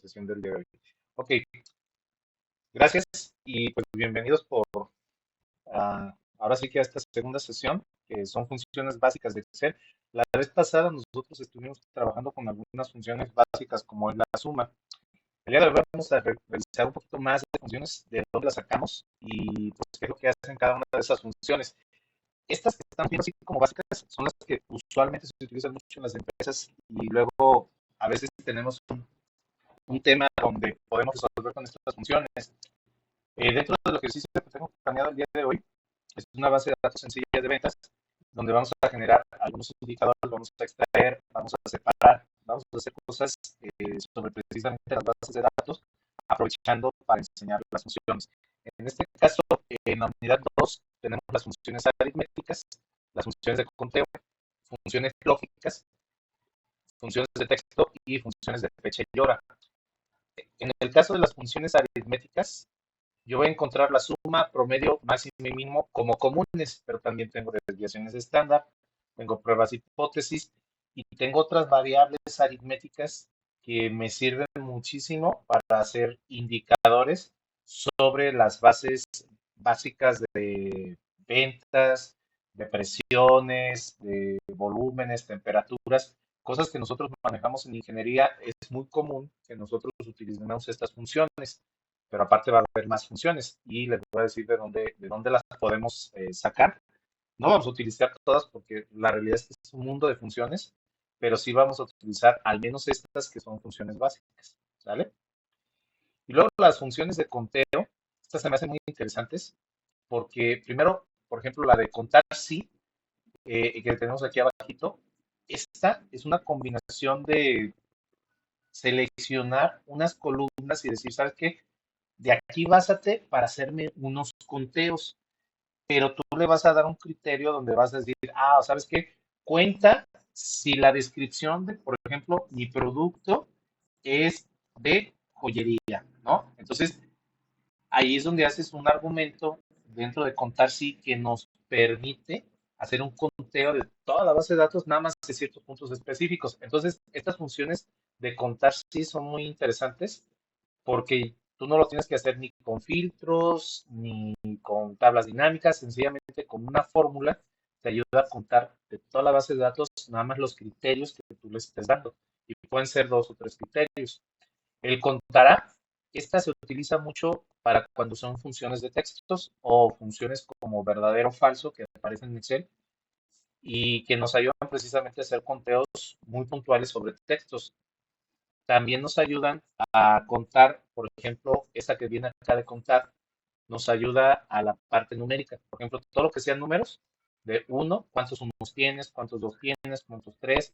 sesión del día de hoy. Ok, gracias y pues bienvenidos ahora sí que a esta segunda sesión, que son funciones básicas de Excel. La vez pasada nosotros estuvimos trabajando con algunas funciones básicas como es la suma. El día de hoy vamos a revisar un poquito más de funciones, de dónde las sacamos y pues qué es lo que hacen cada una de esas funciones. Estas que están bien así como básicas son las que usualmente se utilizan mucho en las empresas y luego a veces tenemos un tema donde podemos resolver con estas funciones. Dentro del ejercicio que tengo planeado el día de hoy, es una base de datos sencilla de ventas, donde vamos a generar algunos indicadores, vamos a extraer, vamos a separar, vamos a hacer cosas sobre precisamente las bases de datos, aprovechando para enseñar las funciones. En este caso, en la unidad 2 tenemos las funciones aritméticas, las funciones de conteo, funciones lógicas, funciones de texto y funciones de fecha y hora. En el caso de las funciones aritméticas, yo voy a encontrar la suma, promedio, máximo y mínimo como comunes, pero también tengo desviaciones estándar, tengo pruebas hipótesis y tengo otras variables aritméticas que me sirven muchísimo para hacer indicadores sobre las bases básicas de ventas, de presiones, de volúmenes, temperaturas, cosas que nosotros manejamos en ingeniería. Es muy común que nosotros utilicemos estas funciones, pero aparte va a haber más funciones y les voy a decir de dónde las podemos sacar. No vamos a utilizar todas porque la realidad es que es un mundo de funciones, pero sí vamos a utilizar al menos estas que son funciones básicas, ¿sale? Y luego las funciones de conteo, estas se me hacen muy interesantes porque primero, por ejemplo, la de contar sí, que tenemos aquí abajito, esta es una combinación de seleccionar unas columnas y decir, ¿sabes qué? De aquí básate para hacerme unos conteos, pero tú le vas a dar un criterio donde vas a decir, ¿sabes qué? Cuenta si la descripción de, por ejemplo, mi producto es de joyería, ¿no? Entonces, ahí es donde haces un argumento dentro de contar sí que nos permite hacer un conteo de toda la base de datos, nada más de ciertos puntos específicos. Entonces, estas funciones de contar sí son muy interesantes porque tú no lo tienes que hacer ni con filtros, ni con tablas dinámicas, sencillamente con una fórmula te ayuda a contar de toda la base de datos nada más los criterios que tú le estés dando. Y pueden ser dos o tres criterios. El contará, esta se utiliza mucho para cuando son funciones de textos o funciones como verdadero o falso que aparecen en Excel y que nos ayudan precisamente a hacer conteos muy puntuales sobre textos. También nos ayudan a contar, por ejemplo, esta que viene acá de contar, nos ayuda a la parte numérica. Por ejemplo, todo lo que sean números de uno, cuántos unos tienes, cuántos dos tienes, cuántos tres,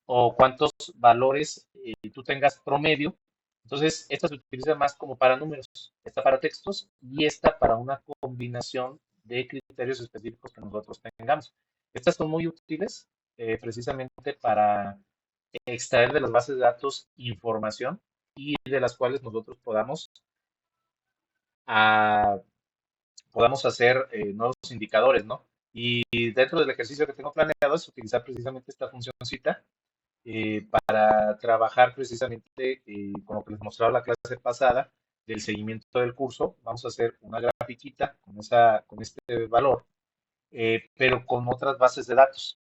o cuántos valores tú tengas promedio. Entonces, esta se utiliza más como para números, esta para textos y esta para una combinación de criterios específicos que nosotros tengamos. Estas son muy útiles precisamente para extraer de las bases de datos información y de las cuales nosotros ah, podamos hacer nuevos indicadores, ¿no? Y dentro del ejercicio que tengo planeado es utilizar precisamente esta funcióncita para trabajar precisamente con lo que les mostraba la clase pasada del seguimiento del curso. Vamos a hacer una grafiquita con este valor, pero con otras bases de datos.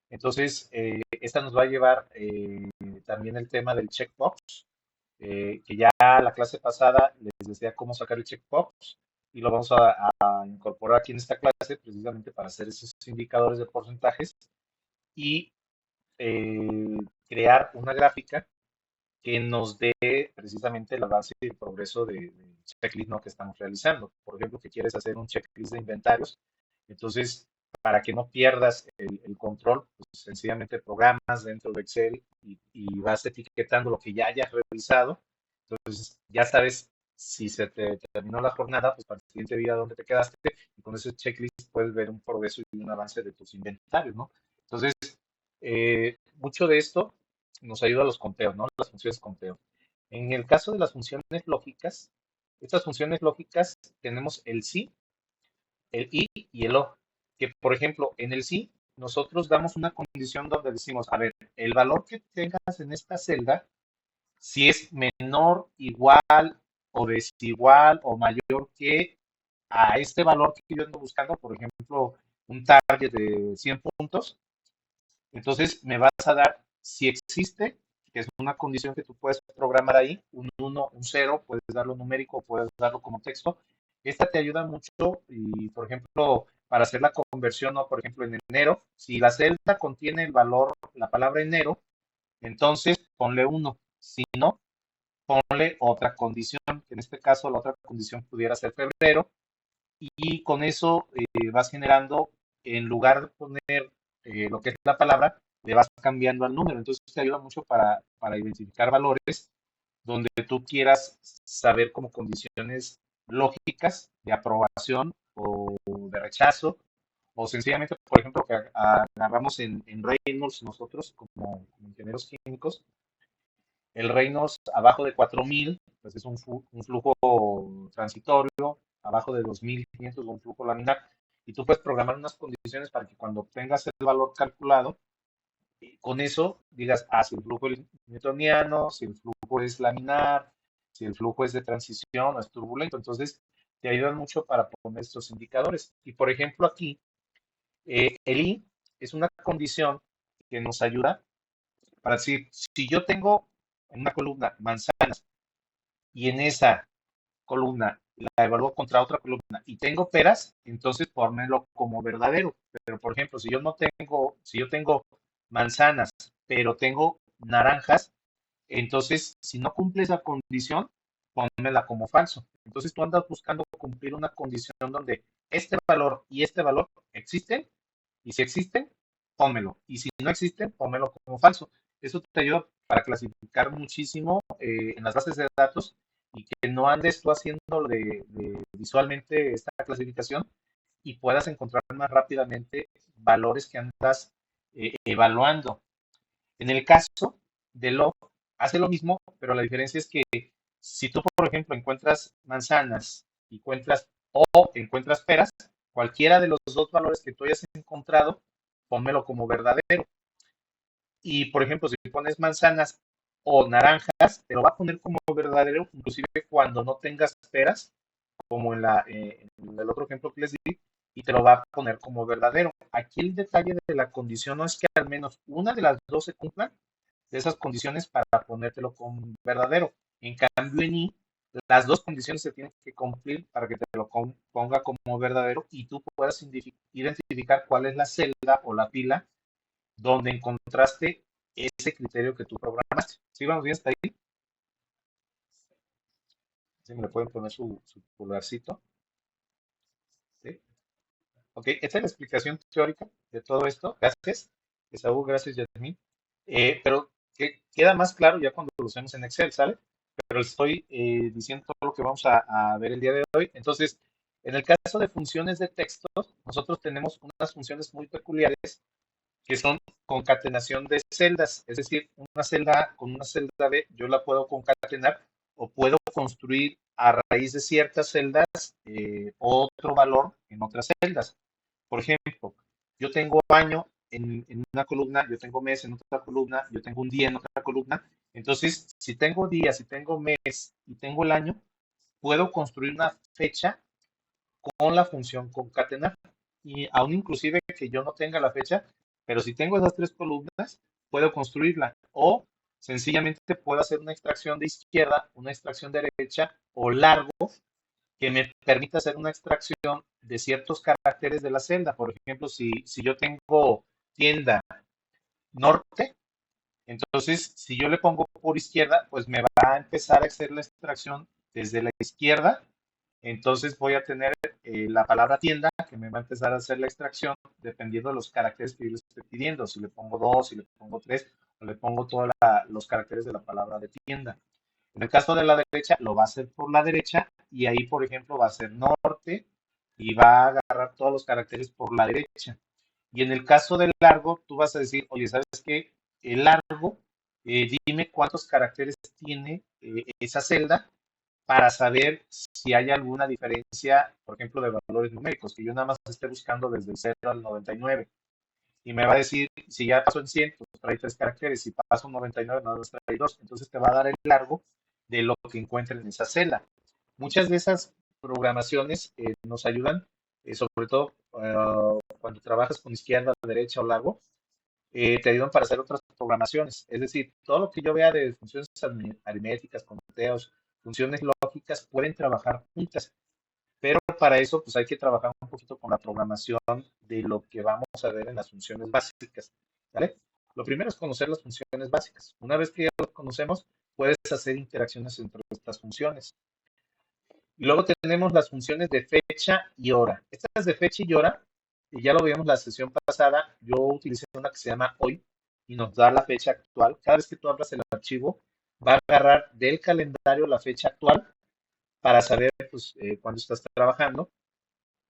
Entonces, esta nos va a llevar también el tema del checkbox, que ya la clase pasada les decía cómo sacar el checkbox y lo vamos a incorporar aquí en esta clase precisamente para hacer esos indicadores de porcentajes y crear una gráfica que nos dé precisamente la base y el progreso de checklist, ¿no?, que estamos realizando. Por ejemplo, que quieres hacer un checklist de inventarios, entonces, para que no pierdas el control, pues sencillamente programas dentro de Excel y vas etiquetando lo que ya hayas realizado. Entonces, ya sabes si se te terminó la jornada, pues para el siguiente día dónde te quedaste y con ese checklist puedes ver un progreso y un avance de tus inventarios, ¿no? Entonces, mucho de esto nos ayuda a los conteos, ¿no? Las funciones conteo. En el caso de las funciones lógicas, estas funciones lógicas tenemos el sí, el y y el o. Que por ejemplo, en el sí, nosotros damos una condición donde decimos, a ver, el valor que tengas en esta celda si es menor, igual o desigual o mayor que a este valor que yo ando buscando, por ejemplo, un target de 100 puntos, entonces me vas a dar si existe, que es una condición que tú puedes programar ahí, un uno, un cero, puedes darlo numérico, puedes darlo como texto. Esta te ayuda mucho y, por ejemplo, para hacer la conversión, ¿no? Por ejemplo, en enero, si la celda contiene el valor, la palabra enero, entonces ponle uno. Si no, ponle otra condición, que en este caso la otra condición pudiera ser febrero, y con eso vas generando, en lugar de poner lo que es la palabra, le vas cambiando al número. Entonces te ayuda mucho para identificar valores donde tú quieras saber como condiciones lógicas de aprobación o de rechazo, o sencillamente, por ejemplo, que agarramos en Reynolds nosotros como ingenieros químicos, el Reynolds abajo de 4000, pues es un flujo transitorio, abajo de 2500 un flujo laminar, y tú puedes programar unas condiciones para que cuando tengas el valor calculado, con eso digas, si el flujo es newtoniano, si el flujo es laminar, si el flujo es de transición o es turbulento. Entonces, te ayudan mucho para poner estos indicadores. Y por ejemplo, aquí, el I es una condición que nos ayuda para decir, si yo tengo en una columna manzanas y en esa columna la evalúo contra otra columna y tengo peras, entonces ponmelo como verdadero. Pero por ejemplo, si yo tengo manzanas, pero tengo naranjas, entonces si no cumple esa condición, pónmela como falso. Entonces tú andas buscando cumplir una condición donde este valor y este valor existen, y si existen, pónmelo. Y si no existen, pónmelo como falso. Eso te ayuda para clasificar muchísimo en las bases de datos y que no andes tú haciendo visualmente esta clasificación y puedas encontrar más rápidamente valores que andas evaluando. En el caso de log, hace lo mismo, pero la diferencia es que si tú, por ejemplo, encuentras manzanas, o encuentras peras, cualquiera de los dos valores que tú hayas encontrado, pónmelo como verdadero. Y, por ejemplo, si pones manzanas o naranjas, te lo va a poner como verdadero, inclusive cuando no tengas peras, como en el otro ejemplo que les di, y te lo va a poner como verdadero. Aquí el detalle de la condición no es que al menos una de las dos se cumplan de esas condiciones para ponértelo como verdadero. En cambio, en I, las dos condiciones se tienen que cumplir para que te lo ponga como verdadero y tú puedas identificar cuál es la celda o la fila donde encontraste ese criterio que tú programaste. ¿Sí vamos bien hasta ahí? ¿Sí me le pueden poner su pulgarcito? ¿Sí? Ok, esta es la explicación teórica de todo esto. Gracias, Esaú, gracias, Yasmin. Pero que queda más claro ya cuando lo usemos en Excel, ¿sale? Pero estoy diciendo todo lo que vamos a ver el día de hoy. Entonces, en el caso de funciones de texto, nosotros tenemos unas funciones muy peculiares que son concatenación de celdas, es decir, una celda con una celda B, yo la puedo concatenar o puedo construir a raíz de ciertas celdas otro valor en otras celdas. Por ejemplo, yo tengo año en una columna, yo tengo mes en otra columna, yo tengo un día en otra columna. Entonces, si tengo días, si tengo mes y tengo el año, puedo construir una fecha con la función concatenar. Y aún inclusive que yo no tenga la fecha, pero si tengo esas tres columnas, puedo construirla. O sencillamente puedo hacer una extracción de izquierda, una extracción de derecha o largo que me permita hacer una extracción de ciertos caracteres de la celda. Por ejemplo, si yo tengo tienda norte, entonces si yo le pongo por izquierda, pues me va a empezar a hacer la extracción desde la izquierda. Entonces voy a tener la palabra tienda que me va a empezar a hacer la extracción dependiendo de los caracteres que yo le estoy pidiendo. Si le pongo dos, si le pongo tres, o le pongo todos los caracteres de la palabra de tienda. En el caso de la derecha, lo va a hacer por la derecha y ahí, por ejemplo, va a ser norte y va a agarrar todos los caracteres por la derecha. Y en el caso del largo, tú vas a decir, oye, ¿sabes qué? El largo, dime cuántos caracteres tiene esa celda para saber si hay alguna diferencia, por ejemplo, de valores numéricos, que yo nada más esté buscando desde el 0 al 99. y me va a decir, si ya pasó en 100, pues trae 3 caracteres, si pasó en 99, nada más trae dos. Entonces te va a dar el largo de lo que encuentre en esa celda. Muchas de esas programaciones nos ayudan, sobre todo cuando trabajas con izquierda, derecha o largo, te ayudan para hacer otras programaciones. Es decir, todo lo que yo vea de funciones aritméticas, conteos, funciones lógicas, pueden trabajar juntas. Pero para eso, pues hay que trabajar un poquito con la programación de lo que vamos a ver en las funciones básicas, ¿vale? Lo primero es conocer las funciones básicas. Una vez que ya las conocemos, puedes hacer interacciones entre estas funciones. Y luego tenemos las funciones de fecha y hora. Estas de fecha y hora, y ya lo vimos la sesión pasada, yo utilicé una que se llama hoy y nos da la fecha actual. Cada vez que tú abras el archivo, va a agarrar del calendario la fecha actual para saber pues, cuándo estás trabajando.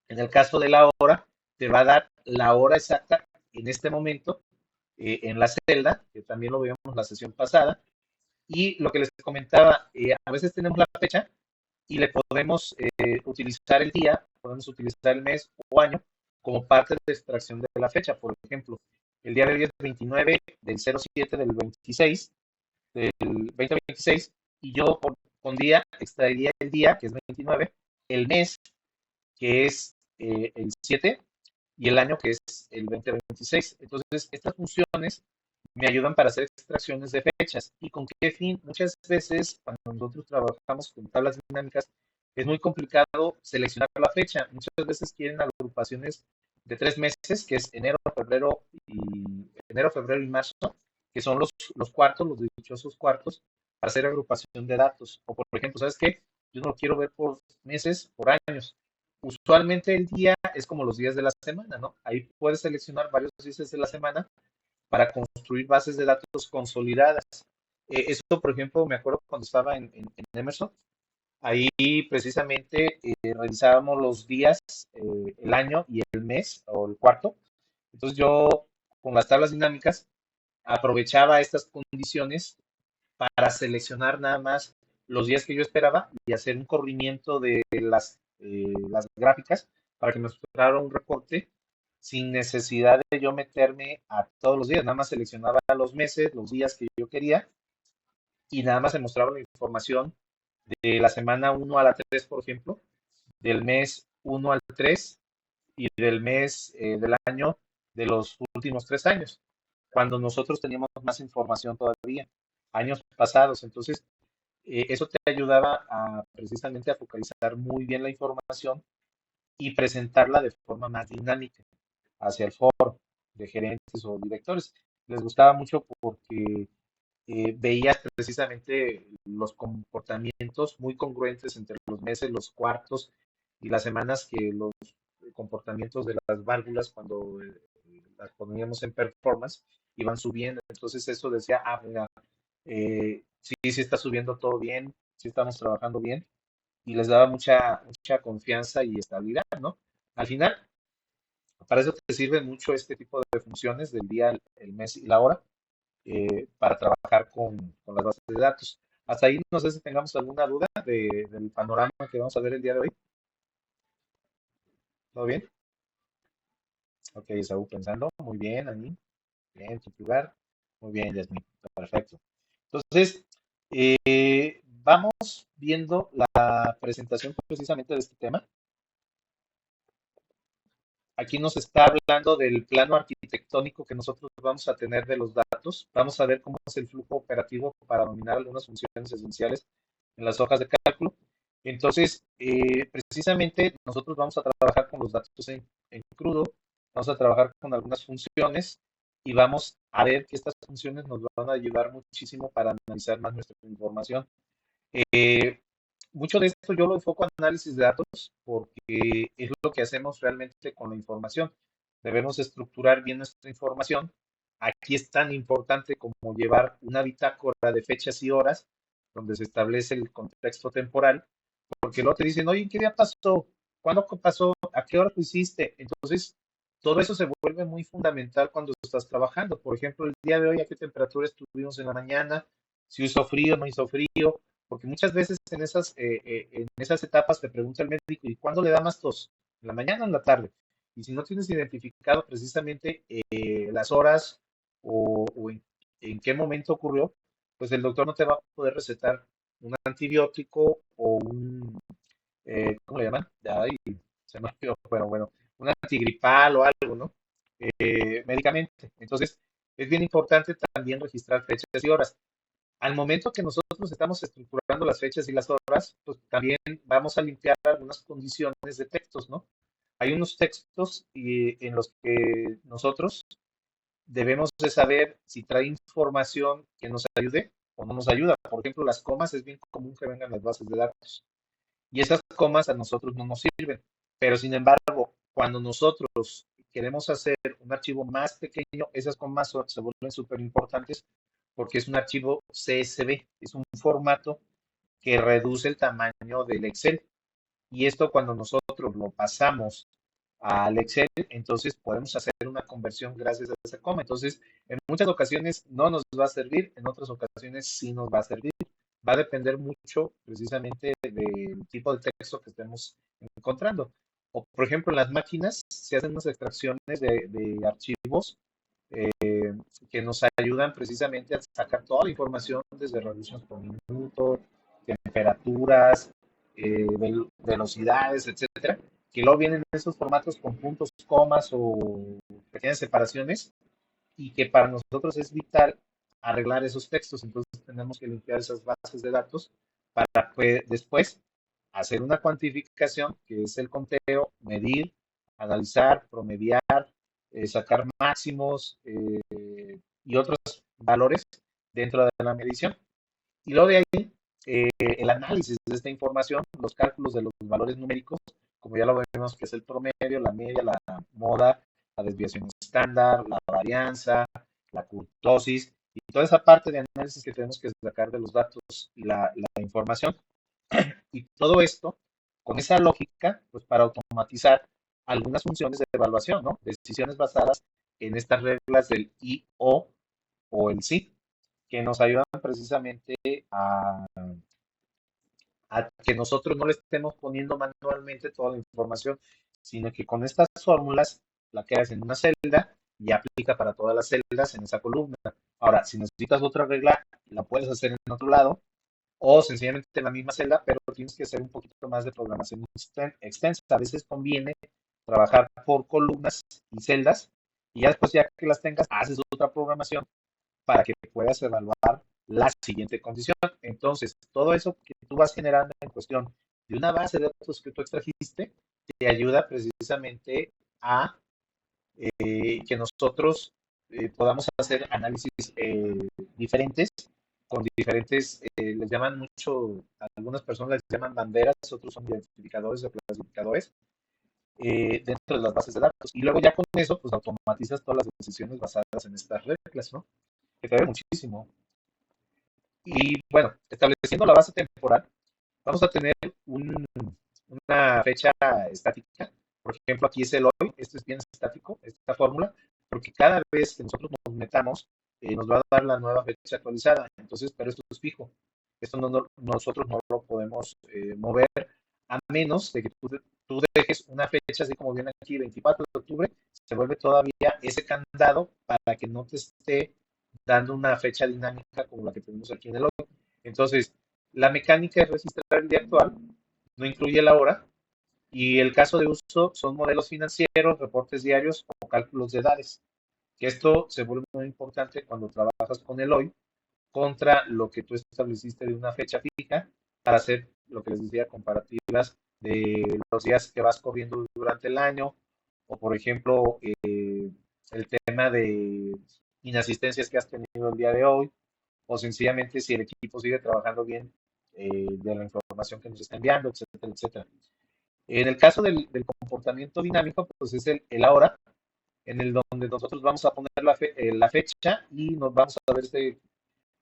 En el caso de la hora, te va a dar la hora exacta en este momento en la celda, que también lo vimos en la sesión pasada. Y lo que les comentaba, a veces tenemos la fecha y le podemos utilizar el día, podemos utilizar el mes o año como parte de extracción de la fecha. Por ejemplo, el día de hoy es 29 del 07 del 26, del 2026, y yo con día extraería el día, que es 29, el mes, que es el 7, y el año, que es el 2026. Entonces, estas funciones me ayudan para hacer extracciones de fechas. ¿Y con qué fin? Muchas veces, cuando nosotros trabajamos con tablas dinámicas, es muy complicado seleccionar la fecha. Muchas veces quieren agrupaciones de 3 meses, que es enero, febrero y marzo, que son los cuartos, los dichosos cuartos, para hacer agrupación de datos. O, por ejemplo, ¿sabes qué? Yo no lo quiero ver por meses, por años. Usualmente el día es como los días de la semana, ¿no? Ahí puedes seleccionar varios días de la semana para construir bases de datos consolidadas. Esto, por ejemplo, me acuerdo cuando estaba en Emerson, ahí precisamente revisábamos los días, el año y el mes o el cuarto. Entonces yo, con las tablas dinámicas, aprovechaba estas condiciones para seleccionar nada más los días que yo esperaba y hacer un corrimiento de las gráficas para que me mostrara un reporte sin necesidad de yo meterme a todos los días. Nada más seleccionaba los meses, los días que yo quería y nada más se mostraba la información de la semana 1 a la 3, por ejemplo, del mes 1 al 3 y del mes del año de los últimos 3 años, cuando nosotros teníamos más información todavía, años pasados. Entonces, eso te ayudaba precisamente a focalizar muy bien la información y presentarla de forma más dinámica hacia el foro de gerentes o directores. Les gustaba mucho porque veías precisamente los comportamientos muy congruentes entre los meses, los cuartos y las semanas, que los comportamientos de las válvulas cuando las poníamos en performance iban subiendo. Entonces eso decía, mira, sí, sí está subiendo todo bien, sí estamos trabajando bien, y les daba mucha confianza y estabilidad, ¿no? Al final, para eso te sirve mucho este tipo de funciones del día, el mes y la hora, para trabajar con las bases de datos. Hasta ahí no sé si tengamos alguna duda del panorama que vamos a ver el día de hoy. ¿Todo bien? Ok, Saúl pensando. Muy bien, Ani. Bien, en tu lugar. Muy bien, Yasmin. Perfecto. Entonces, vamos viendo la presentación precisamente de este tema. Aquí nos está hablando del plano arquitectónico que nosotros vamos a tener de los datos. Vamos a ver cómo es el flujo operativo para dominar algunas funciones esenciales en las hojas de cálculo. Entonces, precisamente nosotros vamos a trabajar con los datos en crudo, vamos a trabajar con algunas funciones y vamos a ver que estas funciones nos van a ayudar muchísimo para analizar más nuestra información. Eh, Mucho de esto yo lo enfoco en análisis de datos porque es lo que hacemos realmente con la información. Debemos estructurar bien nuestra información. Aquí es tan importante como llevar una bitácora de fechas y horas donde se establece el contexto temporal, porque luego te dicen, oye, ¿qué día pasó? ¿Cuándo pasó? ¿A qué hora lo hiciste? Entonces, todo eso se vuelve muy fundamental cuando estás trabajando. Por ejemplo, el día de hoy, ¿a qué temperatura estuvimos en la mañana? Si hizo frío, no hizo frío, porque muchas veces en esas etapas te pregunta el médico, ¿y cuándo le da más tos? ¿En la mañana o en la tarde? Y si no tienes identificado precisamente las horas o en qué momento ocurrió, pues el doctor no te va a poder recetar un antibiótico o un, ¿cómo le llaman? Ay, se me olvidó, pero bueno, un antigripal o algo, ¿no? Medicamente. Entonces, es bien importante también registrar fechas y horas. Al momento que nosotros estamos estructurando las fechas y las horas, pues también vamos a limpiar algunas condiciones de textos, ¿no? Hay unos textos en los que nosotros debemos de saber si trae información que nos ayude o no nos ayuda. Por ejemplo, las comas es bien común que vengan en las bases de datos y esas comas a nosotros no nos sirven. Pero sin embargo, cuando nosotros queremos hacer un archivo más pequeño, esas comas se vuelven súper importantes porque es un archivo CSV, es un formato que reduce el tamaño del Excel. Y esto cuando nosotros lo pasamos al Excel, entonces podemos hacer una conversión gracias a esa coma. Entonces, en muchas ocasiones no nos va a servir, en otras ocasiones sí nos va a servir. Va a depender mucho precisamente del tipo de texto que estemos encontrando. O, por ejemplo, en las máquinas se hacen unas extracciones de archivos que nos ayudan precisamente a sacar toda la información desde revoluciones por minuto, temperaturas, velocidades, etcétera, que luego vienen en esos formatos con puntos, comas o pequeñas separaciones y que para nosotros es vital arreglar esos textos. Entonces tenemos que limpiar esas bases de datos para después hacer una cuantificación, que es el conteo, medir, analizar, promediar, sacar máximos y otros valores dentro de la medición. Y luego de ahí, el análisis de esta información, los cálculos de los valores numéricos, como ya lo vemos, que es el promedio, la media, la moda, la desviación estándar, la varianza, la kurtosis, y toda esa parte de análisis que tenemos que sacar de los datos y la información. Y todo esto, con esa lógica, pues para automatizar algunas funciones de evaluación, ¿no? Decisiones basadas en estas reglas del I, O el SI, que nos ayudan precisamente a que nosotros no le estemos poniendo manualmente toda la información, sino que con estas fórmulas la quedas en una celda y aplica para todas las celdas en esa columna. Ahora, si necesitas otra regla, la puedes hacer en otro lado o sencillamente en la misma celda, pero tienes que hacer un poquito más de programación extensa. A veces conviene trabajar por columnas y celdas y ya después, ya que las tengas, haces otra programación para que puedas evaluar la siguiente condición. Entonces, todo eso que tú vas generando en cuestión de una base de datos que tú extrajiste, te ayuda precisamente a que nosotros podamos hacer análisis diferentes, con diferentes, les llaman mucho, algunas personas les llaman banderas, otros son identificadores o clasificadores, dentro de las bases de datos. Y luego ya con eso, pues automatizas todas las decisiones basadas en estas reglas, ¿no? Que te ve muchísimo. Y bueno, estableciendo la base temporal, vamos a tener una fecha estática. Por ejemplo, aquí es el hoy, esto es bien estático, esta fórmula, porque cada vez que nosotros nos metamos, nos va a dar la nueva fecha actualizada. Entonces, pero esto es fijo. Esto nosotros no lo podemos mover a menos de que tú dejes una fecha, así como viene aquí, 24 de octubre, se vuelve todavía ese candado para que no te esté dando una fecha dinámica como la que tenemos aquí en el hoy. Entonces, la mecánica es registrar el día actual, no incluye la hora, y el caso de uso son modelos financieros, reportes diarios o cálculos de edades. Que esto se vuelve muy importante cuando trabajas con el hoy contra lo que tú estableciste de una fecha fija para hacer lo que les decía, comparativas de los días que vas corriendo durante el año o, por ejemplo, el tema de inasistencias que has tenido el día de hoy o sencillamente si el equipo sigue trabajando bien de la información que nos está enviando, etcétera, etcétera. En el caso del comportamiento dinámico, pues es el ahora, en el donde nosotros vamos a poner la fecha y nos vamos a ver este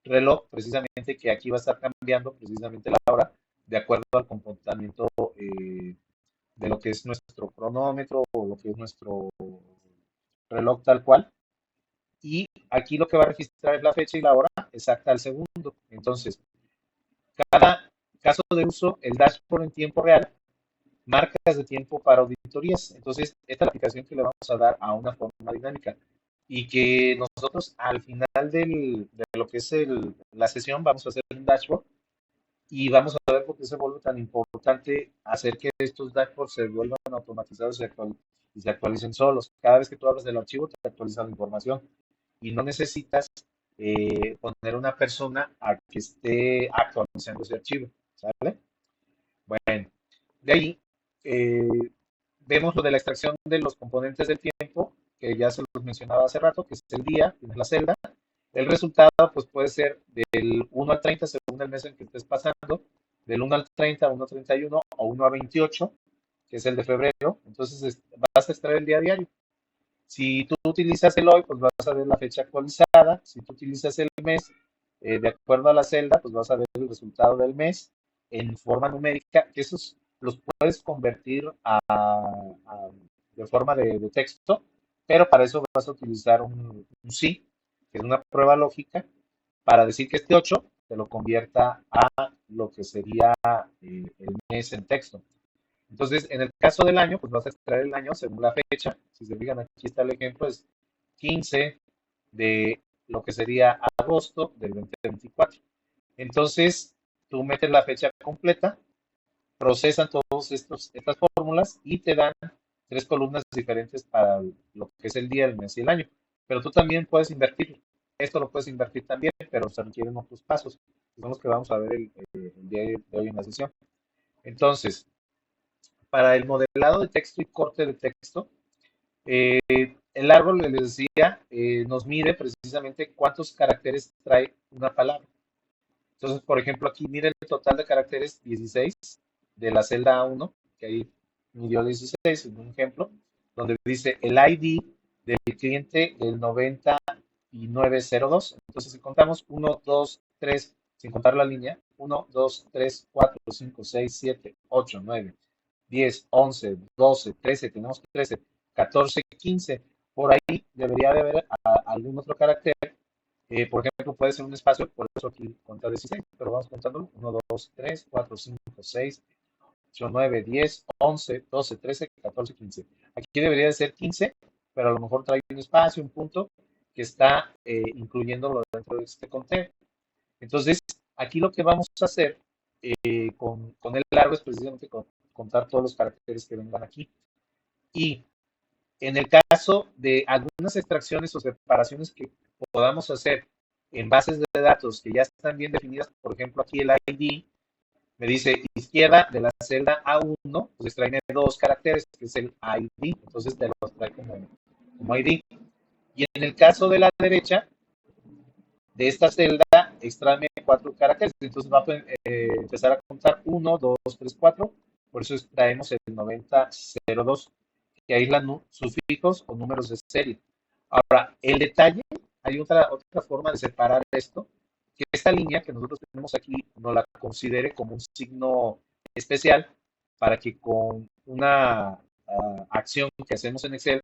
reloj, precisamente que aquí va a estar cambiando precisamente la hora de acuerdo al comportamiento de lo que es nuestro cronómetro o lo que es nuestro reloj tal cual. Y aquí lo que va a registrar es la fecha y la hora exacta al segundo. Entonces, cada caso de uso, el dashboard en tiempo real marcas de tiempo para auditorías. Entonces, esta es la aplicación que le vamos a dar a una forma dinámica y que nosotros al final de lo que es la sesión vamos a hacer un dashboard y vamos a ver por qué se vuelve tan importante hacer que estos dashboards se vuelvan automatizados y se actualicen solos. Cada vez que tú hablas del archivo, te actualiza la información y no necesitas poner una persona a que esté actualizando ese archivo. ¿Sale? Bueno, de ahí eh, vemos lo de la extracción de los componentes del tiempo, que ya se los mencionaba hace rato, que es el día, tienes la celda. El resultado pues puede ser del 1 al 30 según el mes en que estés pasando, del 1 al 30, 1 al 31 o 1 a 28, que es el de febrero. Entonces vas a extraer el día diario. Si tú utilizas el hoy, pues vas a ver la fecha actualizada. Si tú utilizas el mes, de acuerdo a la celda, pues vas a ver el resultado del mes en forma numérica, que esos los puedes convertir de forma de texto, pero para eso vas a utilizar un sí, que es una prueba lógica, para decir que este 8 te lo convierta a lo que sería el mes en texto. Entonces, en el caso del año, pues vas a extraer el año según la fecha. Si se fijan, aquí está el ejemplo, es 15 de lo que sería agosto del 2024. Entonces, tú metes la fecha completa, procesan todas estas fórmulas y te dan tres columnas diferentes para lo que es el día, el mes y el año. Pero tú también puedes invertir. Esto lo puedes invertir también, pero se requieren otros pasos. Que son los que vamos a ver el día de hoy en la sesión. Entonces, para el modelado de texto y corte de texto, el árbol, les decía, nos mide precisamente cuántos caracteres trae una palabra. Entonces, por ejemplo, aquí mire el total de caracteres 16 de la celda A1, que ahí midió 16, en un ejemplo, donde dice el ID del cliente del 9902. Entonces, si contamos 1, 2, 3, sin contar la línea, 1, 2, 3, 4, 5, 6, 7, 8, 9, 10, 11, 12, 13, tenemos 13, 14, 15. Por ahí debería de haber algún otro carácter. Por ejemplo, puede ser un espacio, por eso aquí cuenta 16, pero vamos contándolo. 1, 2, 3, 4, 5, 6, 8, 9, 10, 11, 12, 13, 14, 15. Aquí debería de ser 15, pero a lo mejor trae un espacio, un punto que está incluyéndolo dentro de este conteo. Entonces, aquí lo que vamos a hacer con el largo es precisamente contar todos los caracteres que vengan aquí. Y en el caso de algunas extracciones o separaciones que podamos hacer en bases de datos que ya están bien definidas, por ejemplo, aquí el ID me dice izquierda de la celda A1, pues extrae dos caracteres, que es el ID, entonces te los trae como ID. Y en el caso de la derecha, de esta celda, extrae cuatro caracteres, entonces va a empezar a contar 1, 2, 3, 4, por eso extraemos el 9002 que aíslan sufijos o números de serie. Ahora, el detalle, hay otra forma de separar esto, que esta línea que nosotros tenemos aquí no la considere como un signo especial para que con una acción que hacemos en Excel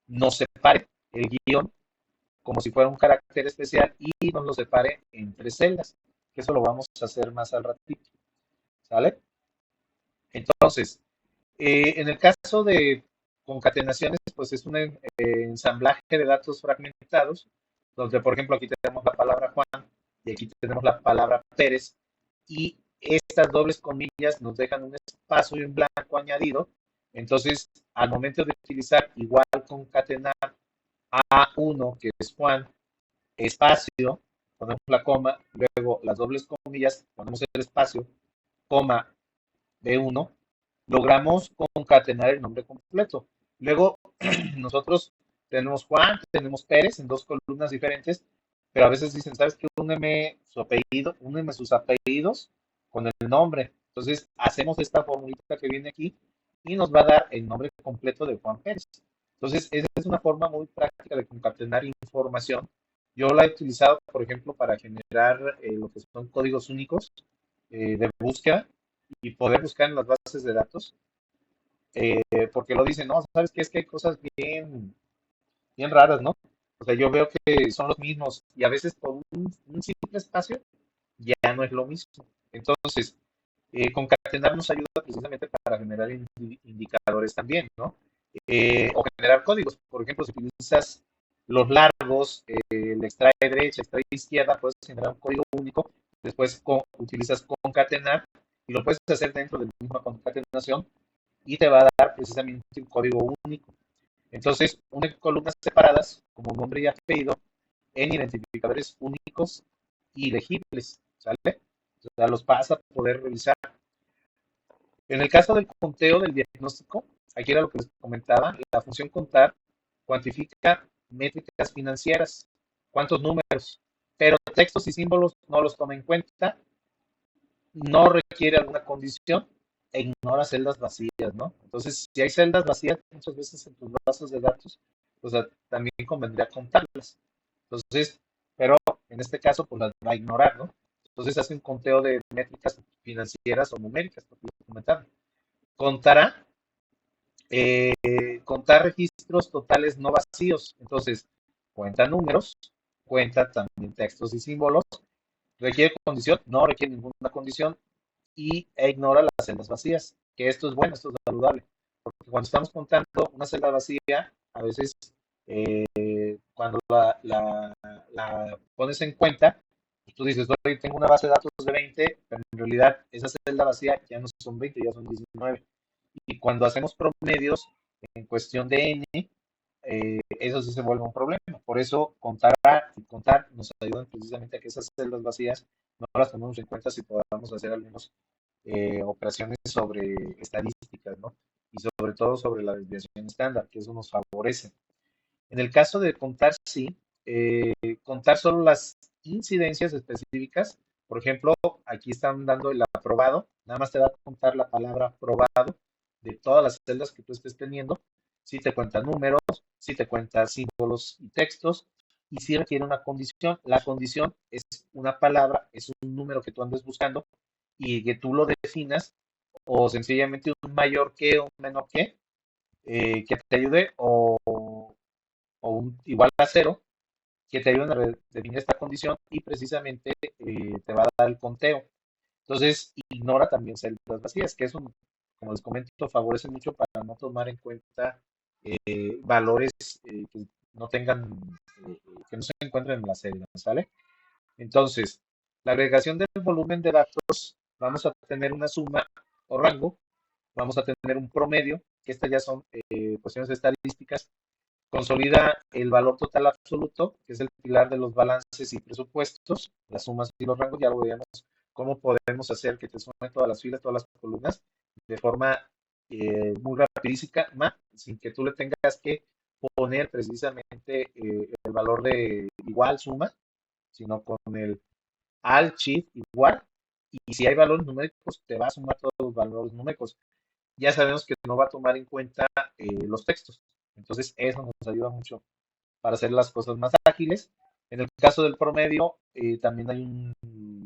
nos separe el guión como si fuera un carácter especial y nos lo separe en tres celdas. Eso lo vamos a hacer más al ratito. ¿Sale? Entonces, en el caso de concatenaciones, pues es un ensamblaje de datos fragmentados, donde, por ejemplo, aquí tenemos la palabra Juan y aquí tenemos la palabra Pérez, y estas dobles comillas nos dejan un espacio y un blanco añadido. Entonces, al momento de utilizar igual concatenar A1, que es Juan, espacio, ponemos la coma, luego las dobles comillas, ponemos el espacio, coma, B1, logramos concatenar el nombre completo. Luego, nosotros tenemos Juan, tenemos Pérez en dos columnas diferentes, pero a veces dicen, ¿sabes qué? Úneme su apellido, úneme sus apellidos con el nombre. Entonces, hacemos esta formulita que viene aquí y nos va a dar el nombre completo de Juan Pérez. Entonces, esa es una forma muy práctica de concatenar información. Yo la he utilizado, por ejemplo, para generar lo que son códigos únicos de búsqueda y poder buscar en las bases de datos, porque lo dicen, no, ¿sabes qué? Es que hay cosas bien raras, ¿no? O sea, yo veo que son los mismos y a veces por un simple espacio ya no es lo mismo. Entonces, Concatenar nos ayuda precisamente para generar indicadores también, ¿no? O generar códigos. Por ejemplo, si utilizas los largos, el extrae derecha, extrae izquierda, puedes generar un código único. Después utilizas concatenar y lo puedes hacer dentro de la misma concatenación y te va a dar precisamente un código único. Entonces, une columnas separadas, como nombre y apellido, en identificadores únicos y legibles, ¿sale? O sea, los vas a poder revisar. En el caso del conteo del diagnóstico, aquí era lo que les comentaba, la función contar cuantifica métricas financieras, cuántos números, pero textos y símbolos no los toma en cuenta, no requiere alguna condición e ignora celdas vacías, ¿no? Entonces, si hay celdas vacías muchas veces en tus bases de datos, pues también convendría contarlas. Entonces, pero en este caso, pues las va a ignorar, ¿no? Entonces hace un conteo de métricas financieras o numéricas, por comentar. Contará, contar registros totales no vacíos. Entonces, cuenta números, cuenta también textos y símbolos. ¿Requiere condición? No requiere ninguna condición e ignora las celdas vacías. Que esto es bueno, esto es saludable. Porque cuando estamos contando una celda vacía, a veces cuando la pones en cuenta, pues tú dices, oye, tengo una base de datos de 20, pero en realidad esa celda vacía ya no son 20, ya son 19. Y cuando hacemos promedios en cuestión de n, eso sí se vuelve un problema. Por eso contar y contar nos ayudan precisamente a que esas celdas vacías no las tomemos en cuenta si podamos hacer algunas operaciones sobre estadísticas, ¿no? Y sobre todo sobre la desviación estándar, que eso nos favorece. En el caso de contar, sí, contar solo las incidencias específicas. Por ejemplo, aquí están dando el aprobado, nada más te va a contar la palabra aprobado de todas las celdas que tú estés teniendo. Si te cuenta números, si te cuenta símbolos y textos, y si requiere una condición. La condición es una palabra, es un número que tú andes buscando y que tú lo definas, o sencillamente un mayor que o un menor que te ayude, o un igual a cero, que te ayuden a definir esta condición y precisamente te va a dar el conteo. Entonces, ignora también celdas vacías, que eso, como les comento, favorece mucho para no tomar en cuenta valores que no tengan, que no se encuentren en la celda, ¿sale? Entonces, la agregación del volumen de datos, vamos a tener una suma o rango, vamos a tener un promedio, que estas ya son cuestiones estadísticas. Consolida el valor total absoluto, que es el pilar de los balances y presupuestos, las sumas y los rangos. Ya lo veíamos cómo podemos hacer que te sumen todas las filas, todas las columnas, de forma muy rapidísima, sin que tú le tengas que poner precisamente el valor de igual suma, sino con el al shift igual. Y si hay valores numéricos, te va a sumar todos los valores numéricos. Ya sabemos que no va a tomar en cuenta los textos. Entonces, eso nos ayuda mucho para hacer las cosas más ágiles. En el caso del promedio, también hay un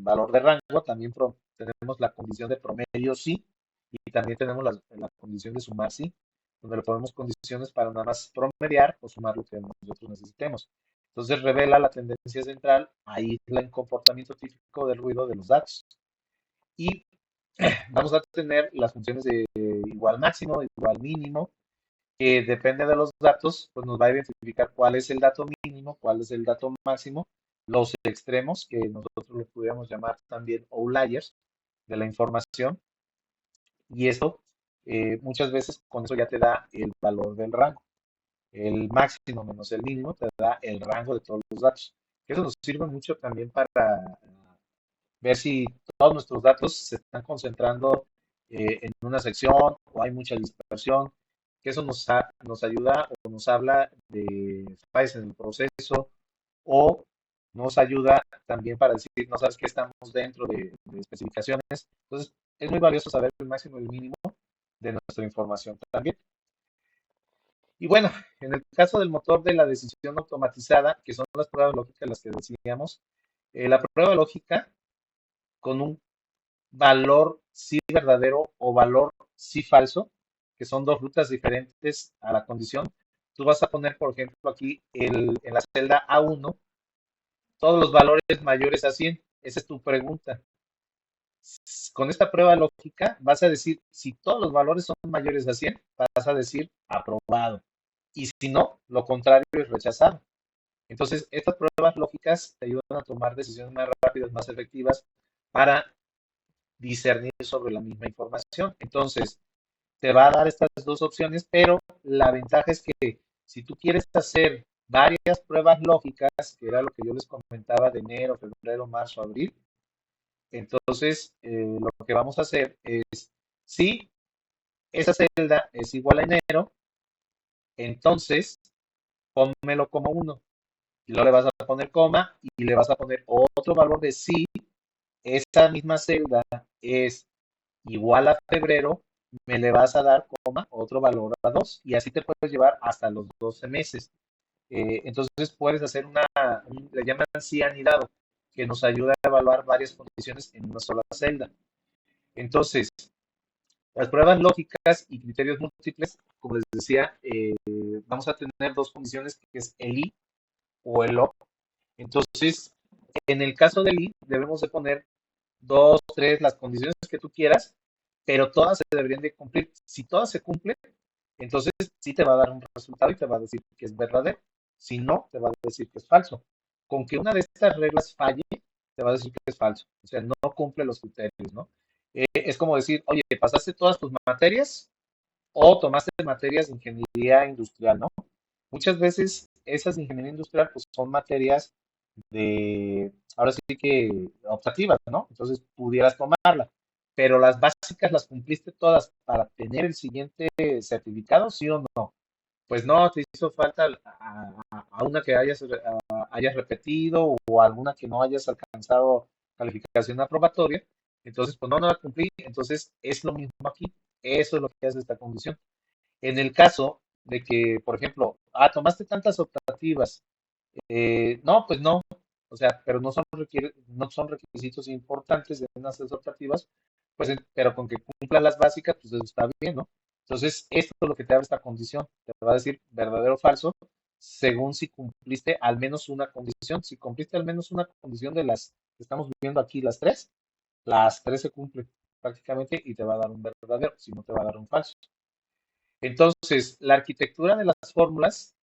valor de rango, también tenemos la condición de promedio sí, y también tenemos la condición de sumar sí, donde le ponemos condiciones para nada más promediar o sumar lo que nosotros necesitemos. Entonces revela la tendencia central, aísla el comportamiento típico del ruido de los datos. Y vamos a tener las funciones de igual máximo, igual mínimo, que depende de los datos, pues nos va a identificar cuál es el dato mínimo, cuál es el dato máximo, los extremos, que nosotros lo pudiéramos llamar también outliers de la información, y esto muchas veces con eso ya te da el valor del rango. El máximo menos el mínimo te da el rango de todos los datos. Eso nos sirve mucho también para ver si todos nuestros datos se están concentrando en una sección o hay mucha dispersión, que eso nos ayuda o nos habla de fallas en el proceso o nos ayuda también para decir, no sabes que estamos dentro de especificaciones. Entonces, es muy valioso saber el máximo y el mínimo de nuestra información también. Y bueno, en el caso del motor de la decisión automatizada, que son las pruebas lógicas las que decíamos, la prueba lógica con un valor sí verdadero o valor sí falso, que son dos rutas diferentes a la condición. Tú vas a poner, por ejemplo, aquí en la celda A1 todos los valores mayores a 100. Esa es tu pregunta. Con esta prueba lógica vas a decir, si todos los valores son mayores a 100, vas a decir aprobado. Y si no, lo contrario es rechazado. Entonces, estas pruebas lógicas te ayudan a tomar decisiones más rápidas, más efectivas para discernir sobre la misma información. Entonces, te va a dar estas dos opciones, pero la ventaja es que si tú quieres hacer varias pruebas lógicas, que era lo que yo les comentaba de enero, febrero, marzo, abril, entonces lo que vamos a hacer es, si esa celda es igual a enero, entonces pónmelo como uno. Y luego le vas a poner coma y le vas a poner otro valor de si esa misma celda es igual a febrero, me le vas a dar coma otro valor a 2 y así te puedes llevar hasta los 12 meses. Entonces puedes hacer le llaman así anidado, que nos ayuda a evaluar varias condiciones en una sola celda. Entonces, las pruebas lógicas y criterios múltiples, como les decía, vamos a tener dos condiciones, que es el I o el O. Entonces, en el caso del I, debemos de poner dos, tres, las condiciones que tú quieras, pero todas se deberían de cumplir. Si todas se cumplen, entonces sí te va a dar un resultado y te va a decir que es verdadero. Si no, te va a decir que es falso. Con que una de estas reglas falle, te va a decir que es falso. O sea, no cumple los criterios, ¿no? Es como decir, oye, ¿pasaste todas tus materias o tomaste materias de ingeniería industrial, ¿no? Muchas veces esas de ingeniería industrial pues son materias ahora sí que optativas, ¿no? Entonces pudieras tomarla, pero las básicas las cumpliste todas para tener el siguiente certificado, ¿sí o no? Pues no, te hizo falta a una que hayas repetido o alguna que no hayas alcanzado calificación aprobatoria, entonces pues no, no la cumplí, entonces es lo mismo aquí, eso es lo que hace esta condición. En el caso de que, por ejemplo, tomaste tantas optativas, no, pues no, o sea, pero no son requisitos importantes de unas optativas, pues, pero con que cumplan las básicas, pues eso está bien, ¿no? Entonces, esto es lo que te da esta condición, te va a decir verdadero o falso, según si cumpliste al menos una condición. Si cumpliste al menos una condición de las que estamos viendo aquí, las tres se cumplen prácticamente y te va a dar un verdadero, si no te va a dar un falso. Entonces, la arquitectura de las fórmulas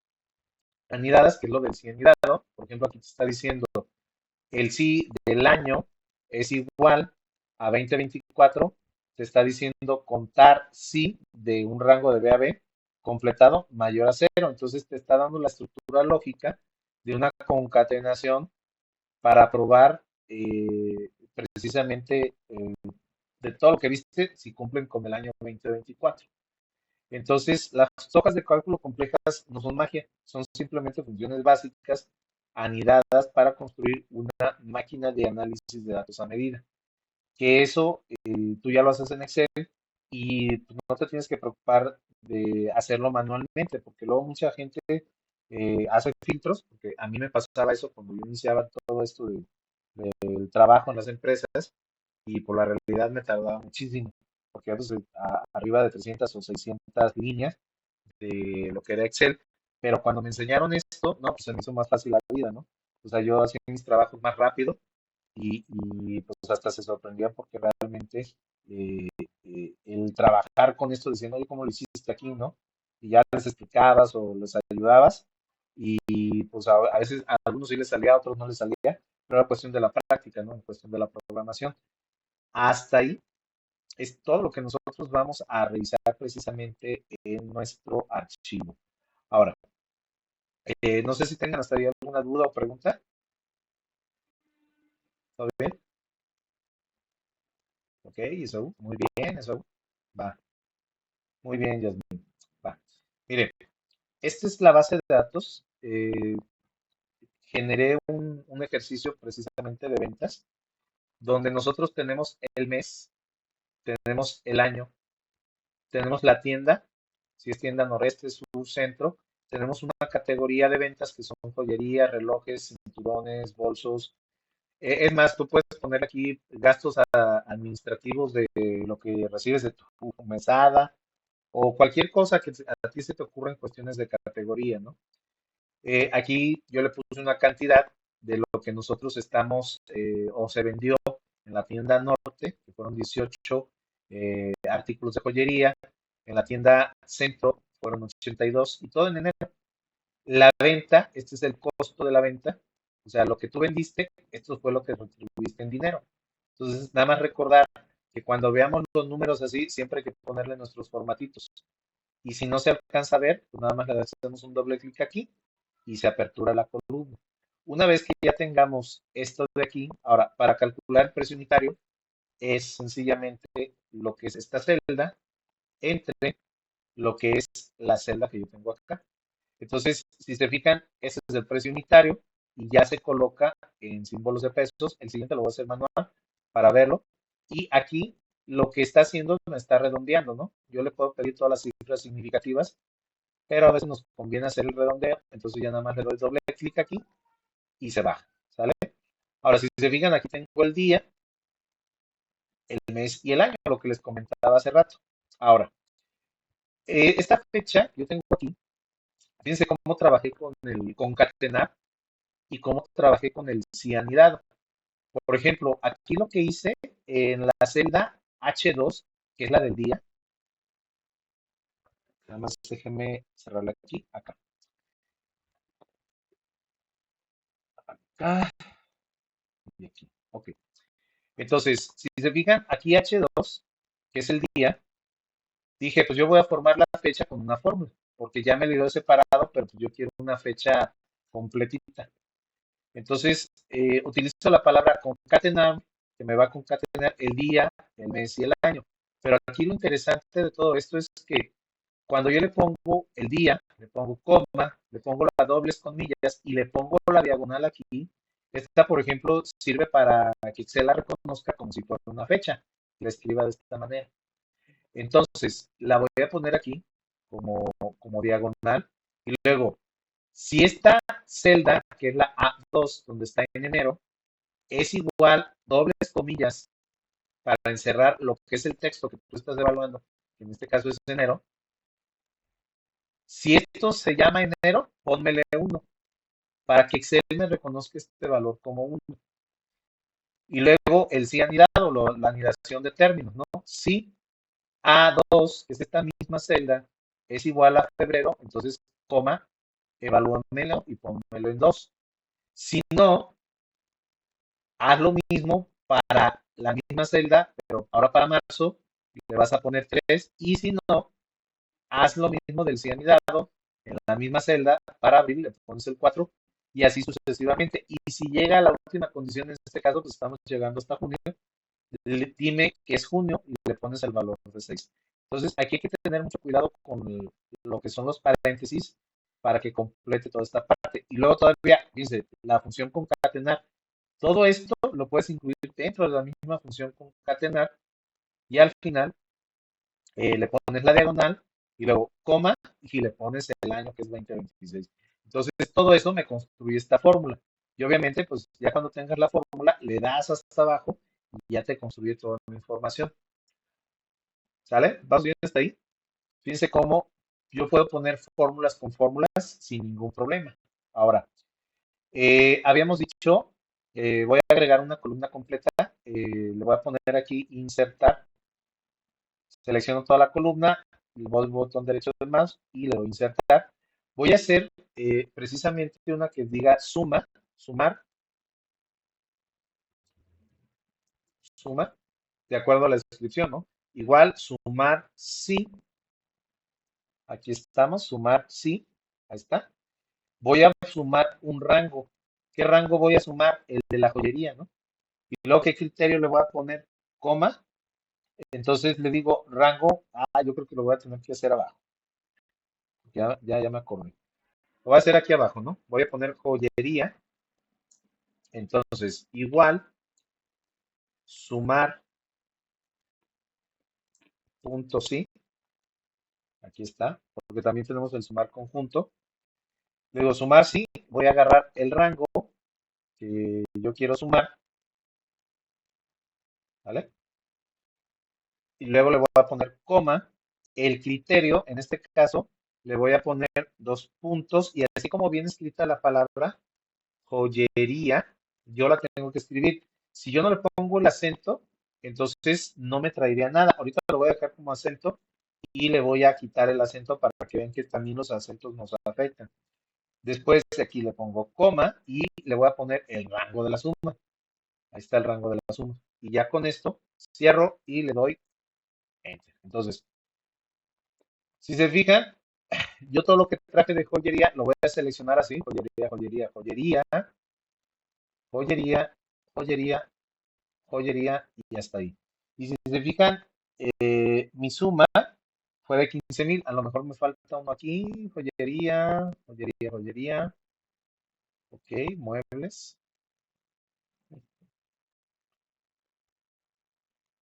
anidadas, que es lo del sí anidado, por ejemplo, aquí te está diciendo el sí del año es igual a 2024, te está diciendo contar sí de un rango de B a B completado mayor a cero. Entonces te está dando la estructura lógica de una concatenación para probar precisamente de todo lo que viste si cumplen con el año 2024. Entonces, las hojas de cálculo complejas no son magia, son simplemente funciones básicas anidadas para construir una máquina de análisis de datos a medida. Que eso tú ya lo haces en Excel y pues, no te tienes que preocupar de hacerlo manualmente, porque luego mucha gente hace filtros, porque a mí me pasaba eso cuando yo iniciaba todo esto del trabajo en las empresas y por la realidad me tardaba muchísimo, porque a veces arriba de 300 o 600 líneas de lo que era Excel, pero cuando me enseñaron esto, no, pues se me hizo más fácil la vida, ¿no? O sea, yo hacía mis trabajos más rápido pues hasta se sorprendían porque realmente eh, el trabajar con esto diciendo, oye, ¿cómo lo hiciste aquí, no? Y ya les explicabas o les ayudabas y pues a veces a algunos sí les salía, a otros no les salía, pero era cuestión de la práctica, ¿no? En cuestión de la programación. Hasta ahí es todo lo que nosotros vamos a revisar precisamente en nuestro archivo. Ahora, no sé si tengan hasta ahí alguna duda o pregunta. ¿Todo bien? Ok, eso, muy bien, eso. Va, muy bien, Yasmin. Va. Mire, esta es la base de datos. Generé un ejercicio precisamente de ventas donde nosotros tenemos el mes, tenemos el año, tenemos la tienda, si es tienda noreste, sur, centro, tenemos una categoría de ventas que son joyería, relojes, cinturones, bolsos. Es más, tú puedes poner aquí gastos administrativos de lo que recibes de tu mesada o cualquier cosa que a ti se te ocurra en cuestiones de categoría, ¿no? Aquí yo le puse una cantidad de lo que nosotros estamos o se vendió en la tienda Norte, que fueron 18 artículos de joyería, en la tienda Centro fueron 82 y todo en enero. La venta, este es el costo de la venta, o sea, lo que tú vendiste, esto fue lo que retribuiste en dinero. Entonces, nada más recordar que cuando veamos los números así, siempre hay que ponerle nuestros formatitos. Y si no se alcanza a ver, pues nada más le hacemos un doble clic aquí y se apertura la columna. Una vez que ya tengamos esto de aquí, ahora, para calcular el precio unitario, es sencillamente lo que es esta celda entre lo que es la celda que yo tengo acá. Entonces, si se fijan, ese es el precio unitario y ya se coloca en símbolos de pesos. El siguiente lo voy a hacer manual para verlo. Y aquí lo que está haciendo me está redondeando, ¿no? Yo le puedo pedir todas las cifras significativas, pero a veces nos conviene hacer el redondeo. Entonces ya nada más le doy doble clic aquí y se baja, ¿sale? Ahora, si se fijan, aquí tengo el día, el mes y el año, lo que les comentaba hace rato. Ahora, esta fecha yo tengo aquí, fíjense cómo trabajé con el concatenar y cómo trabajé con el cianidado. Por ejemplo, aquí lo que hice en la celda H2, que es la del día, nada más déjenme cerrarla aquí, acá, acá y aquí. Ok. Entonces, si se fijan, aquí H2, que es el día, dije, pues yo voy a formar la fecha con una fórmula, porque ya me lo dio separado, pero pues yo quiero una fecha completita. Entonces, utilizo la palabra concatenar, que me va a concatenar el día, el mes y el año. Pero aquí lo interesante de todo esto es que cuando yo le pongo el día, le pongo coma, le pongo las dobles comillas y le pongo la diagonal aquí, esta, por ejemplo, sirve para que Excel la reconozca como si fuera una fecha. La escriba de esta manera. Entonces, la voy a poner aquí como, como diagonal. Y luego, si esta celda, que es la A2, donde está en enero, es igual, dobles comillas, para encerrar lo que es el texto que tú estás evaluando, que en este caso es enero, si esto se llama enero, pónmele 1 para que Excel me reconozca este valor como 1. Y luego el si anidado, la anidación de términos, ¿no? Si A2, que es esta misma celda, es igual a febrero, entonces, coma, evalúamelo y pónmelo en 2. Si no, haz lo mismo para la misma celda, pero ahora para marzo le vas a poner 3. Y si no, haz lo mismo del cianidado en la misma celda para abril, le pones el 4 y así sucesivamente. Y si llega a la última condición, en este caso, pues estamos llegando hasta junio, dime que es junio y le pones el valor de 6. Entonces, aquí hay que tener mucho cuidado con lo que son los paréntesis para que complete toda esta parte. Y luego todavía, dice, la función concatenar. Todo esto lo puedes incluir dentro de la misma función concatenar y al final le pones la diagonal y luego coma y le pones el año que es 2026. Entonces, todo eso me construye esta fórmula. Y obviamente, pues ya cuando tengas la fórmula, le das hasta abajo y ya te construye toda la información. ¿Sale? ¿Vamos bien hasta ahí? Fíjense cómo yo puedo poner fórmulas con fórmulas sin ningún problema. Ahora, habíamos dicho, voy a agregar una columna completa, le voy a poner aquí insertar, selecciono toda la columna, le doy el botón derecho del mouse y le doy insertar. Voy a hacer precisamente una que diga suma, sumar, suma, de acuerdo a la descripción, ¿no? Igual, sumar sí, aquí estamos, sumar sí, ahí está. Voy a sumar un rango. ¿Qué rango voy a sumar? El de la joyería, ¿no? Y luego, ¿qué criterio le voy a poner? Coma. Entonces le digo rango. Yo creo que lo voy a tener que hacer abajo. Ya me acordé. Lo voy a hacer aquí abajo, ¿no? Voy a poner joyería. Entonces, igual, sumar, punto sí. Aquí está. Porque también tenemos el sumar conjunto. Le digo sumar sí. Voy a agarrar el rango que yo quiero sumar. ¿Vale? Y luego le voy a poner coma, el criterio, en este caso, le voy a poner dos puntos y así como viene escrita la palabra joyería, yo la tengo que escribir. Si yo no le pongo el acento, entonces no me traería nada. Ahorita lo voy a dejar como acento y le voy a quitar el acento para que vean que también los acentos nos afectan. Después de aquí le pongo coma y le voy a poner el rango de la suma. Ahí está el rango de la suma. Y ya con esto cierro y le doy enter. Entonces, si se fijan, yo todo lo que traje de joyería lo voy a seleccionar así, joyería, joyería, joyería, joyería, joyería, joyería y hasta ahí. Y si se fijan, mi suma fue de 15,000. A lo mejor me falta uno aquí, joyería, joyería, joyería. Ok, muebles.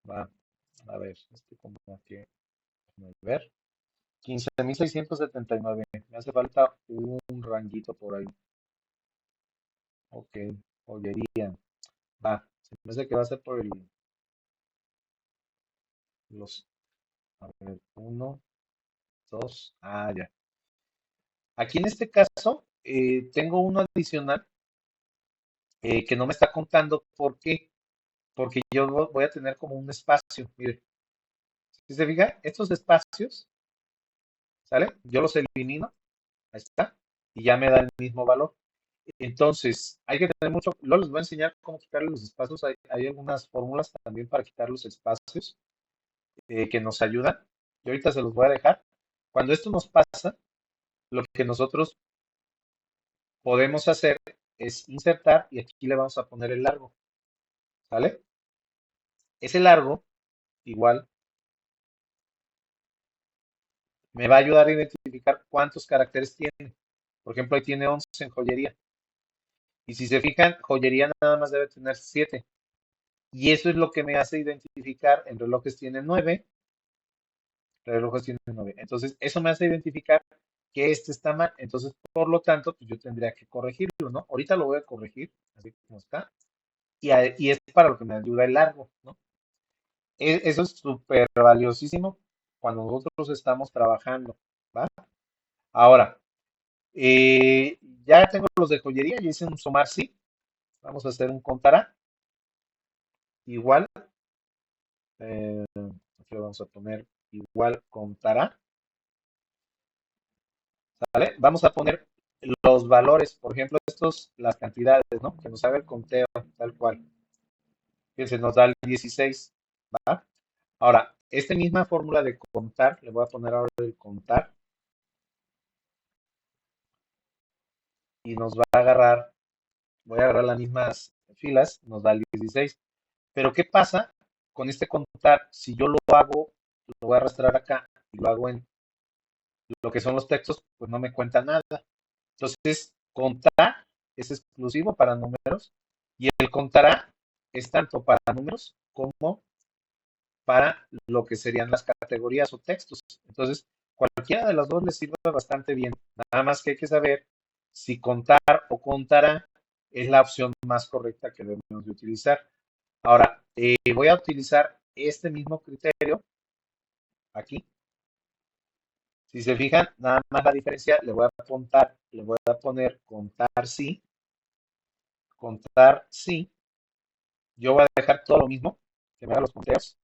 Va, a ver, como que, déjame ver. 15,679. Me hace falta un ranguito por ahí. Ok, joyería. Va, se me hace que va a ser por los, a ver, uno, dos, ya. Aquí en este caso, tengo uno adicional que no me está contando. ¿Por qué? Porque yo voy a tener como un espacio. Mire, si se fija, estos espacios, ¿sale? Yo los elimino, ahí está, y ya me da el mismo valor. Entonces, hay que tener mucho, luego les voy a enseñar cómo quitarle los espacios. Hay algunas fórmulas también para quitar los espacios que nos ayudan. Y ahorita se los voy a dejar. Cuando esto nos pasa, lo que nosotros podemos hacer es insertar y aquí le vamos a poner el largo, ¿sale? Ese largo, igual, me va a ayudar a identificar cuántos caracteres tiene. Por ejemplo, ahí tiene 11 en joyería. Y si se fijan, joyería nada más debe tener 7. Y eso es lo que me hace identificar en relojes tiene 9, relojes tiene 9. Entonces, eso me hace identificar que este está mal. Entonces, por lo tanto, pues yo tendría que corregirlo, ¿no? Ahorita lo voy a corregir, así como está. Y es para lo que me ayuda el largo, ¿no? Eso es súper valiosísimo cuando nosotros estamos trabajando, ¿va? Ahora, ya tengo los de joyería, ya hice un sumar sí. Vamos a hacer un contará. Igual, aquí lo vamos a poner igual contará, ¿vale? Vamos a poner los valores, por ejemplo, estos, las cantidades, ¿no? Que nos haga el conteo, tal cual. Fíjense, nos da el 16, ¿va? Ahora, esta misma fórmula de contar, le voy a poner ahora el contar y nos va a agarrar, voy a agarrar las mismas filas, nos da el 16. Pero ¿qué pasa con este contar? Si yo lo hago, lo voy a arrastrar acá y lo hago en lo que son los textos, pues no me cuenta nada. Entonces, contar es exclusivo para números y el contará es tanto para números como para lo que serían las categorías o textos. Entonces, cualquiera de las dos les sirve bastante bien. Nada más que hay que saber si contar o contará es la opción más correcta que debemos de utilizar. Ahora, voy a utilizar este mismo criterio aquí. Si se fijan, nada más la diferencia, le voy a poner contar sí. Yo voy a dejar todo lo mismo, que me haga los conteos.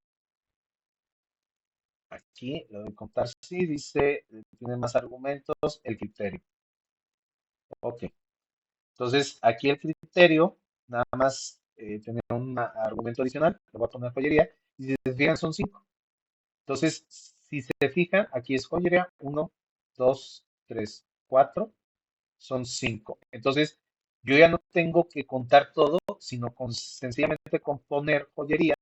Aquí le doy contar sí, dice, tiene más argumentos, el criterio. Ok. Entonces, aquí el criterio, nada más tener un argumento adicional, le voy a poner joyería, y si se fijan, son 5. Entonces, si se fijan, aquí es joyería, 1, 2, 3, 4, son 5. Entonces, yo ya no tengo que contar todo, sino sencillamente con poner joyería,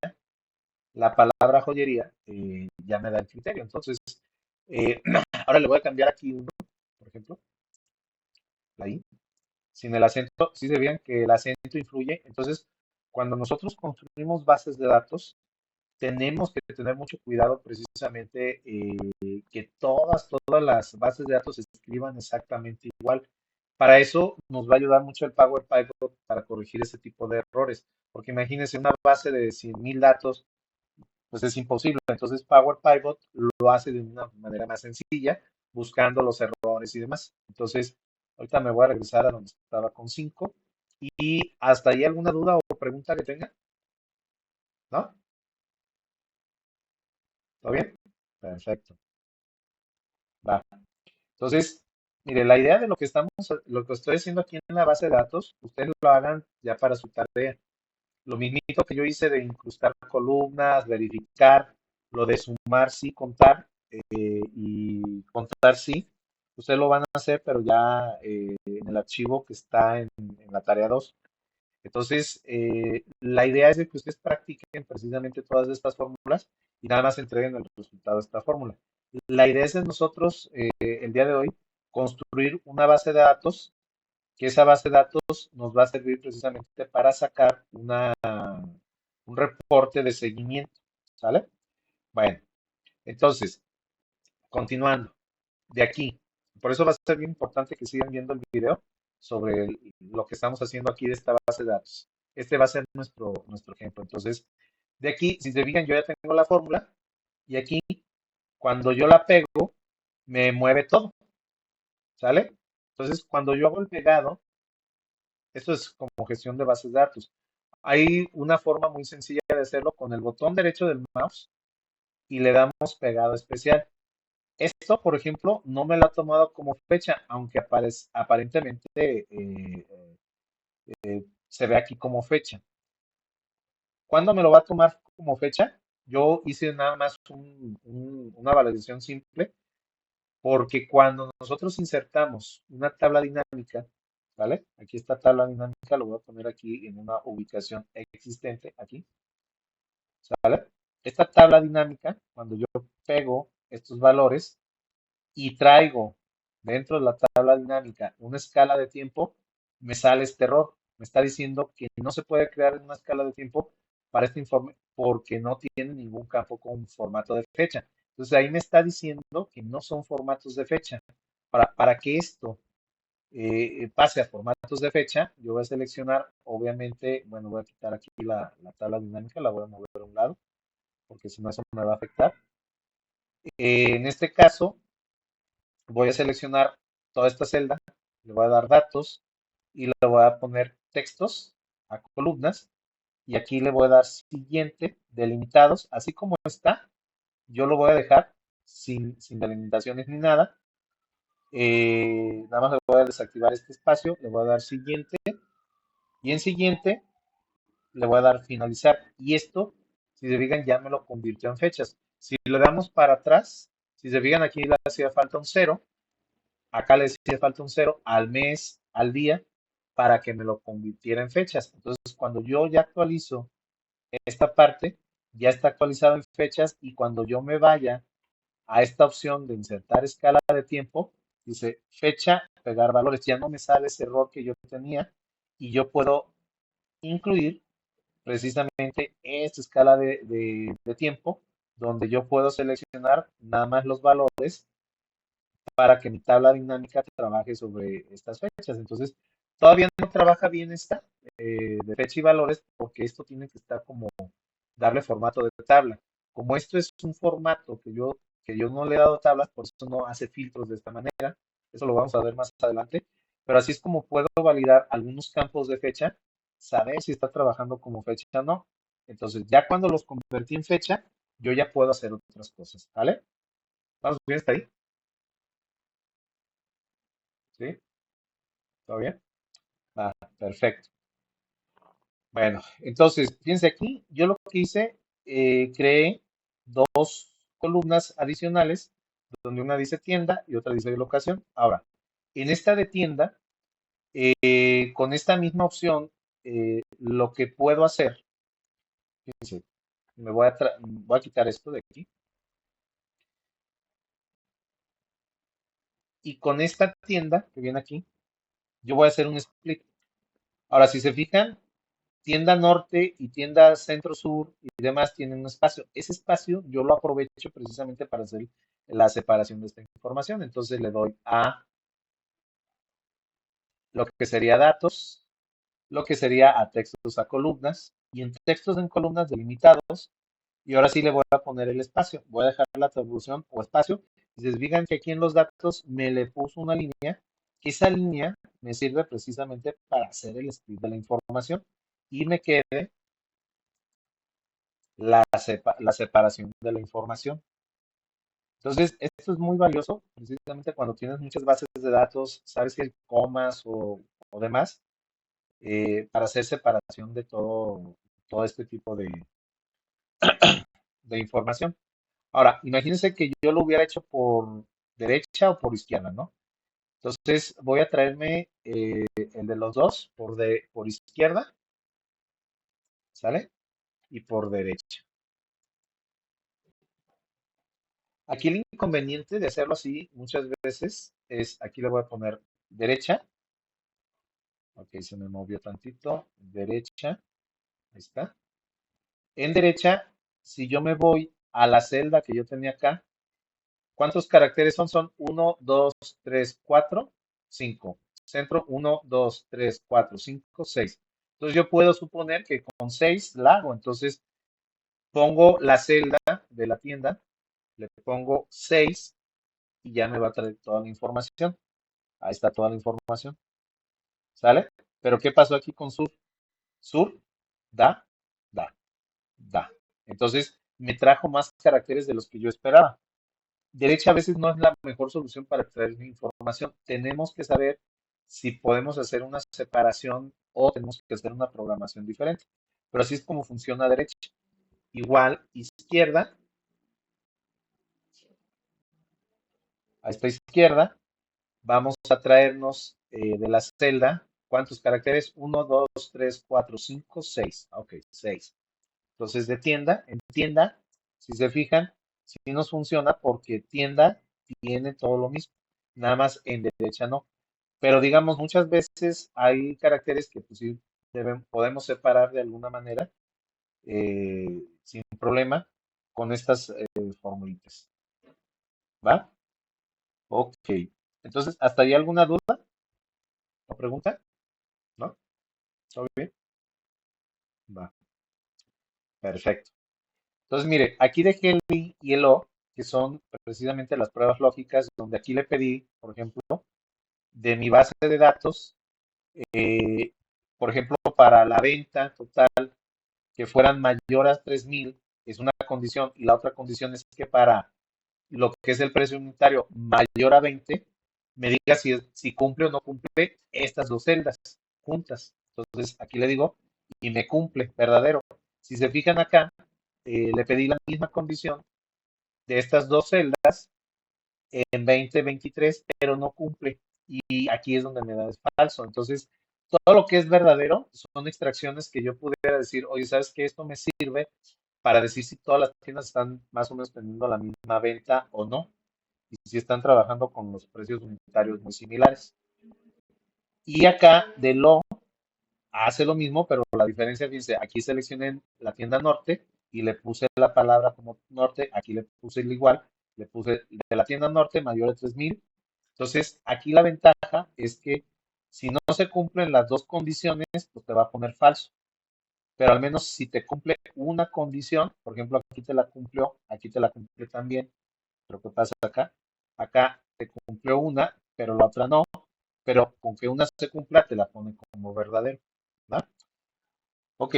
la palabra joyería, ya me da el criterio. Entonces, eh, ahora le voy a cambiar aquí uno, por ejemplo, ahí, sin el acento. Si se vean que el acento influye. Entonces, cuando nosotros construimos bases de datos, tenemos que tener mucho cuidado precisamente que todas las bases de datos se escriban exactamente igual. Para eso nos va a ayudar mucho el Power Pivot para corregir ese tipo de errores. Porque imagínense una base de 100,000 datos, pues es imposible. Entonces Power Pivot lo hace de una manera más sencilla, buscando los errores y demás. Entonces, ahorita me voy a regresar a donde estaba con 5. Y hasta ahí alguna duda o pregunta que tenga. ¿no? ¿Todo bien? Perfecto. Va. Entonces, mire, la idea de lo que estoy haciendo aquí en la base de datos, ustedes lo hagan ya para su tarea. Lo mismito que yo hice de incrustar columnas, verificar, lo de sumar sí, contar y contar sí, ustedes lo van a hacer, pero ya en el archivo que está en la tarea 2. Entonces, la idea es de que ustedes practiquen precisamente todas estas fórmulas y nada más entreguen el resultado de esta fórmula. La idea es de nosotros, el día de hoy, construir una base de datos, que esa base de datos nos va a servir precisamente para sacar un reporte de seguimiento, ¿sale? Bueno, entonces, continuando, de aquí, por eso va a ser bien importante que sigan viendo el video sobre lo que estamos haciendo aquí de esta base de datos. Este va a ser nuestro ejemplo. Entonces, de aquí, si se fijan, yo ya tengo la fórmula y aquí, cuando yo la pego, me mueve todo, ¿sale? Entonces, cuando yo hago el pegado, esto es como gestión de bases de datos. Hay una forma muy sencilla de hacerlo con el botón derecho del mouse y le damos pegado especial. Esto, por ejemplo, no me lo ha tomado como fecha, aunque aparentemente se ve aquí como fecha. ¿Cuándo me lo va a tomar como fecha? Yo hice nada más una validación simple, porque cuando nosotros insertamos una tabla dinámica, ¿vale? Aquí esta tabla dinámica, lo voy a poner aquí en una ubicación existente, aquí, ¿vale? Esta tabla dinámica, cuando yo pego estos valores y traigo dentro de la tabla dinámica una escala de tiempo, me sale este error. Me está diciendo que no se puede crear una escala de tiempo para este informe porque no tiene ningún campo con formato de fecha. Entonces ahí me está diciendo que no son formatos de fecha. Para que esto pase a formatos de fecha, yo voy a seleccionar, obviamente, bueno, voy a quitar aquí la tabla dinámica, la voy a mover a un lado, porque si no eso me va a afectar. En este caso, voy a seleccionar toda esta celda, le voy a dar datos y le voy a poner textos a columnas y aquí le voy a dar siguiente, delimitados, así como está, yo lo voy a dejar sin delimitaciones ni nada. Nada más le voy a desactivar este espacio, le voy a dar siguiente y en siguiente le voy a dar finalizar. Y esto, si se fijan, ya me lo convirtió en fechas. Si le damos para atrás, si se fijan aquí le hacía falta un cero, acá le hacía falta un cero al mes, al día, para que me lo convirtiera en fechas. Entonces, cuando yo ya actualizo esta parte, ya está actualizado en fechas y cuando yo me vaya a esta opción de insertar escala de tiempo, dice fecha, pegar valores, ya no me sale ese error que yo tenía y yo puedo incluir precisamente esta escala de tiempo donde yo puedo seleccionar nada más los valores para que mi tabla dinámica trabaje sobre estas fechas. Entonces, todavía no trabaja bien esta de fecha y valores porque esto tiene que estar como darle formato de tabla. Como esto es un formato que yo no le he dado tablas, por eso no hace filtros de esta manera. Eso lo vamos a ver más adelante. Pero así es como puedo validar algunos campos de fecha, saber si está trabajando como fecha o no. Entonces, ya cuando los convertí en fecha, yo ya puedo hacer otras cosas. ¿Vale? ¿Vamos bien hasta ahí? ¿Sí? ¿Todo bien? Ah, perfecto. Bueno, entonces, fíjense aquí, yo lo que hice, creé dos columnas adicionales, donde una dice tienda y otra dice locación. Ahora, en esta de tienda, con esta misma opción, lo que puedo hacer, fíjense, voy a quitar esto de aquí, y con esta tienda que viene aquí, yo voy a hacer un split. Ahora, si se fijan, tienda norte y tienda centro sur y demás tienen un espacio. Ese espacio yo lo aprovecho precisamente para hacer la separación de esta información. Entonces le doy a lo que sería datos, lo que sería a textos a columnas y en textos en columnas delimitados. Y ahora sí le voy a poner el espacio. Voy a dejar la atribución o espacio. Y se fijan que aquí en los datos me le puso una línea. Que esa línea me sirve precisamente para hacer el split de la información y me quede la separación de la información. Entonces, esto es muy valioso, precisamente cuando tienes muchas bases de datos, sabes que hay comas o demás, para hacer separación de todo este tipo de información. Ahora, imagínense que yo lo hubiera hecho por derecha o por izquierda, ¿no? Entonces, voy a traerme el de los dos, por izquierda, ¿sale? Y por derecha. Aquí el inconveniente de hacerlo así muchas veces es, aquí le voy a poner derecha, ok, se me movió tantito, derecha, ahí está. En derecha, si yo me voy a la celda que yo tenía acá, ¿cuántos caracteres son? Son uno, 2, 3, 4, 5. Centro uno, 2, 3, 4, 5, 6. Entonces yo puedo suponer que con 6 la hago. Entonces pongo la celda de la tienda, le pongo 6 y ya me va a traer toda la información. Ahí está toda la información. ¿Sale? Pero ¿qué pasó aquí con sur? Sur, da, da, da. Entonces me trajo más caracteres de los que yo esperaba. Derecha a veces no es la mejor solución para extraer información. Tenemos que saber si podemos hacer una separación o tenemos que hacer una programación diferente. Pero así es como funciona derecha. Igual izquierda, a esta izquierda, vamos a traernos de la celda, ¿cuántos caracteres? Uno, 2, 3, 4, 5, 6. Ok, 6. Entonces de tienda, en tienda, si se fijan, sí nos funciona porque tienda tiene todo lo mismo. Nada más en derecha no. Pero digamos, muchas veces hay caracteres que pues sí podemos separar de alguna manera sin problema con estas formulitas. ¿Va? Ok. Entonces, ¿hasta ahí alguna duda o pregunta? ¿No? ¿Todo bien? Va. Perfecto. Entonces, mire, aquí dejé el I y el O, que son precisamente las pruebas lógicas, donde aquí le pedí, por ejemplo, de mi base de datos, eh, por ejemplo, para la venta total que fueran mayor a 3,000 es una condición, y la otra condición es que para lo que es el precio unitario mayor a 20 me diga si cumple o no cumple estas dos celdas juntas. Entonces, aquí le digo, y me cumple, verdadero. Si se fijan acá, le pedí la misma condición de estas dos celdas en 2023, pero no cumple. Y aquí es donde me da falso. Entonces, todo lo que es verdadero son extracciones que yo pudiera decir, oye, ¿sabes qué? Esto me sirve para decir si todas las tiendas están más o menos teniendo la misma venta o no, y si están trabajando con los precios unitarios muy similares. Y acá de lo hace lo mismo, pero la diferencia, fíjense, aquí seleccioné la tienda norte y le puse la palabra como norte, aquí le puse el igual, le puse de la tienda norte mayor de 3,000. Entonces, aquí la ventaja es que si no se cumplen las dos condiciones, pues te va a poner falso. Pero al menos si te cumple una condición, por ejemplo, aquí te la cumplió, aquí te la cumple también. Pero ¿qué pasa acá? Acá te cumplió una, pero la otra no. Pero con que una se cumpla, te la pone como verdadero. ¿Va? Ok,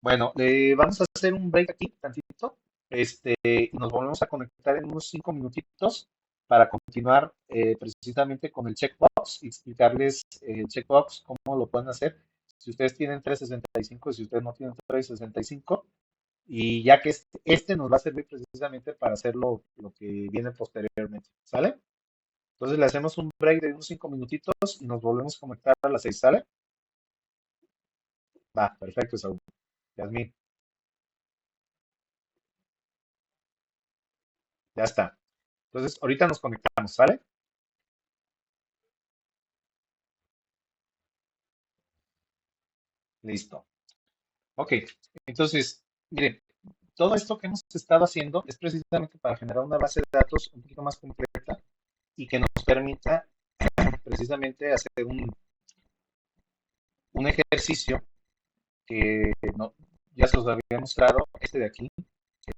bueno, vamos a hacer un break aquí, tantito. Y nos volvemos a conectar en unos 5 minutitos para continuar precisamente con el checkbox y explicarles el checkbox, cómo lo pueden hacer. Si ustedes tienen 365 y si ustedes no tienen 365, y ya que este nos va a servir precisamente para hacer lo que viene posteriormente. ¿Sale? Entonces le hacemos un break de unos 5 minutitos y nos volvemos a conectar a las 6. ¿Sale? Va, perfecto, Saúl. Yasmín, ya está. Entonces, ahorita nos conectamos, ¿sale? Listo. Ok, entonces, miren, todo esto que hemos estado haciendo es precisamente para generar una base de datos un poquito más completa y que nos permita precisamente hacer un ejercicio que ya se los había mostrado, este de aquí,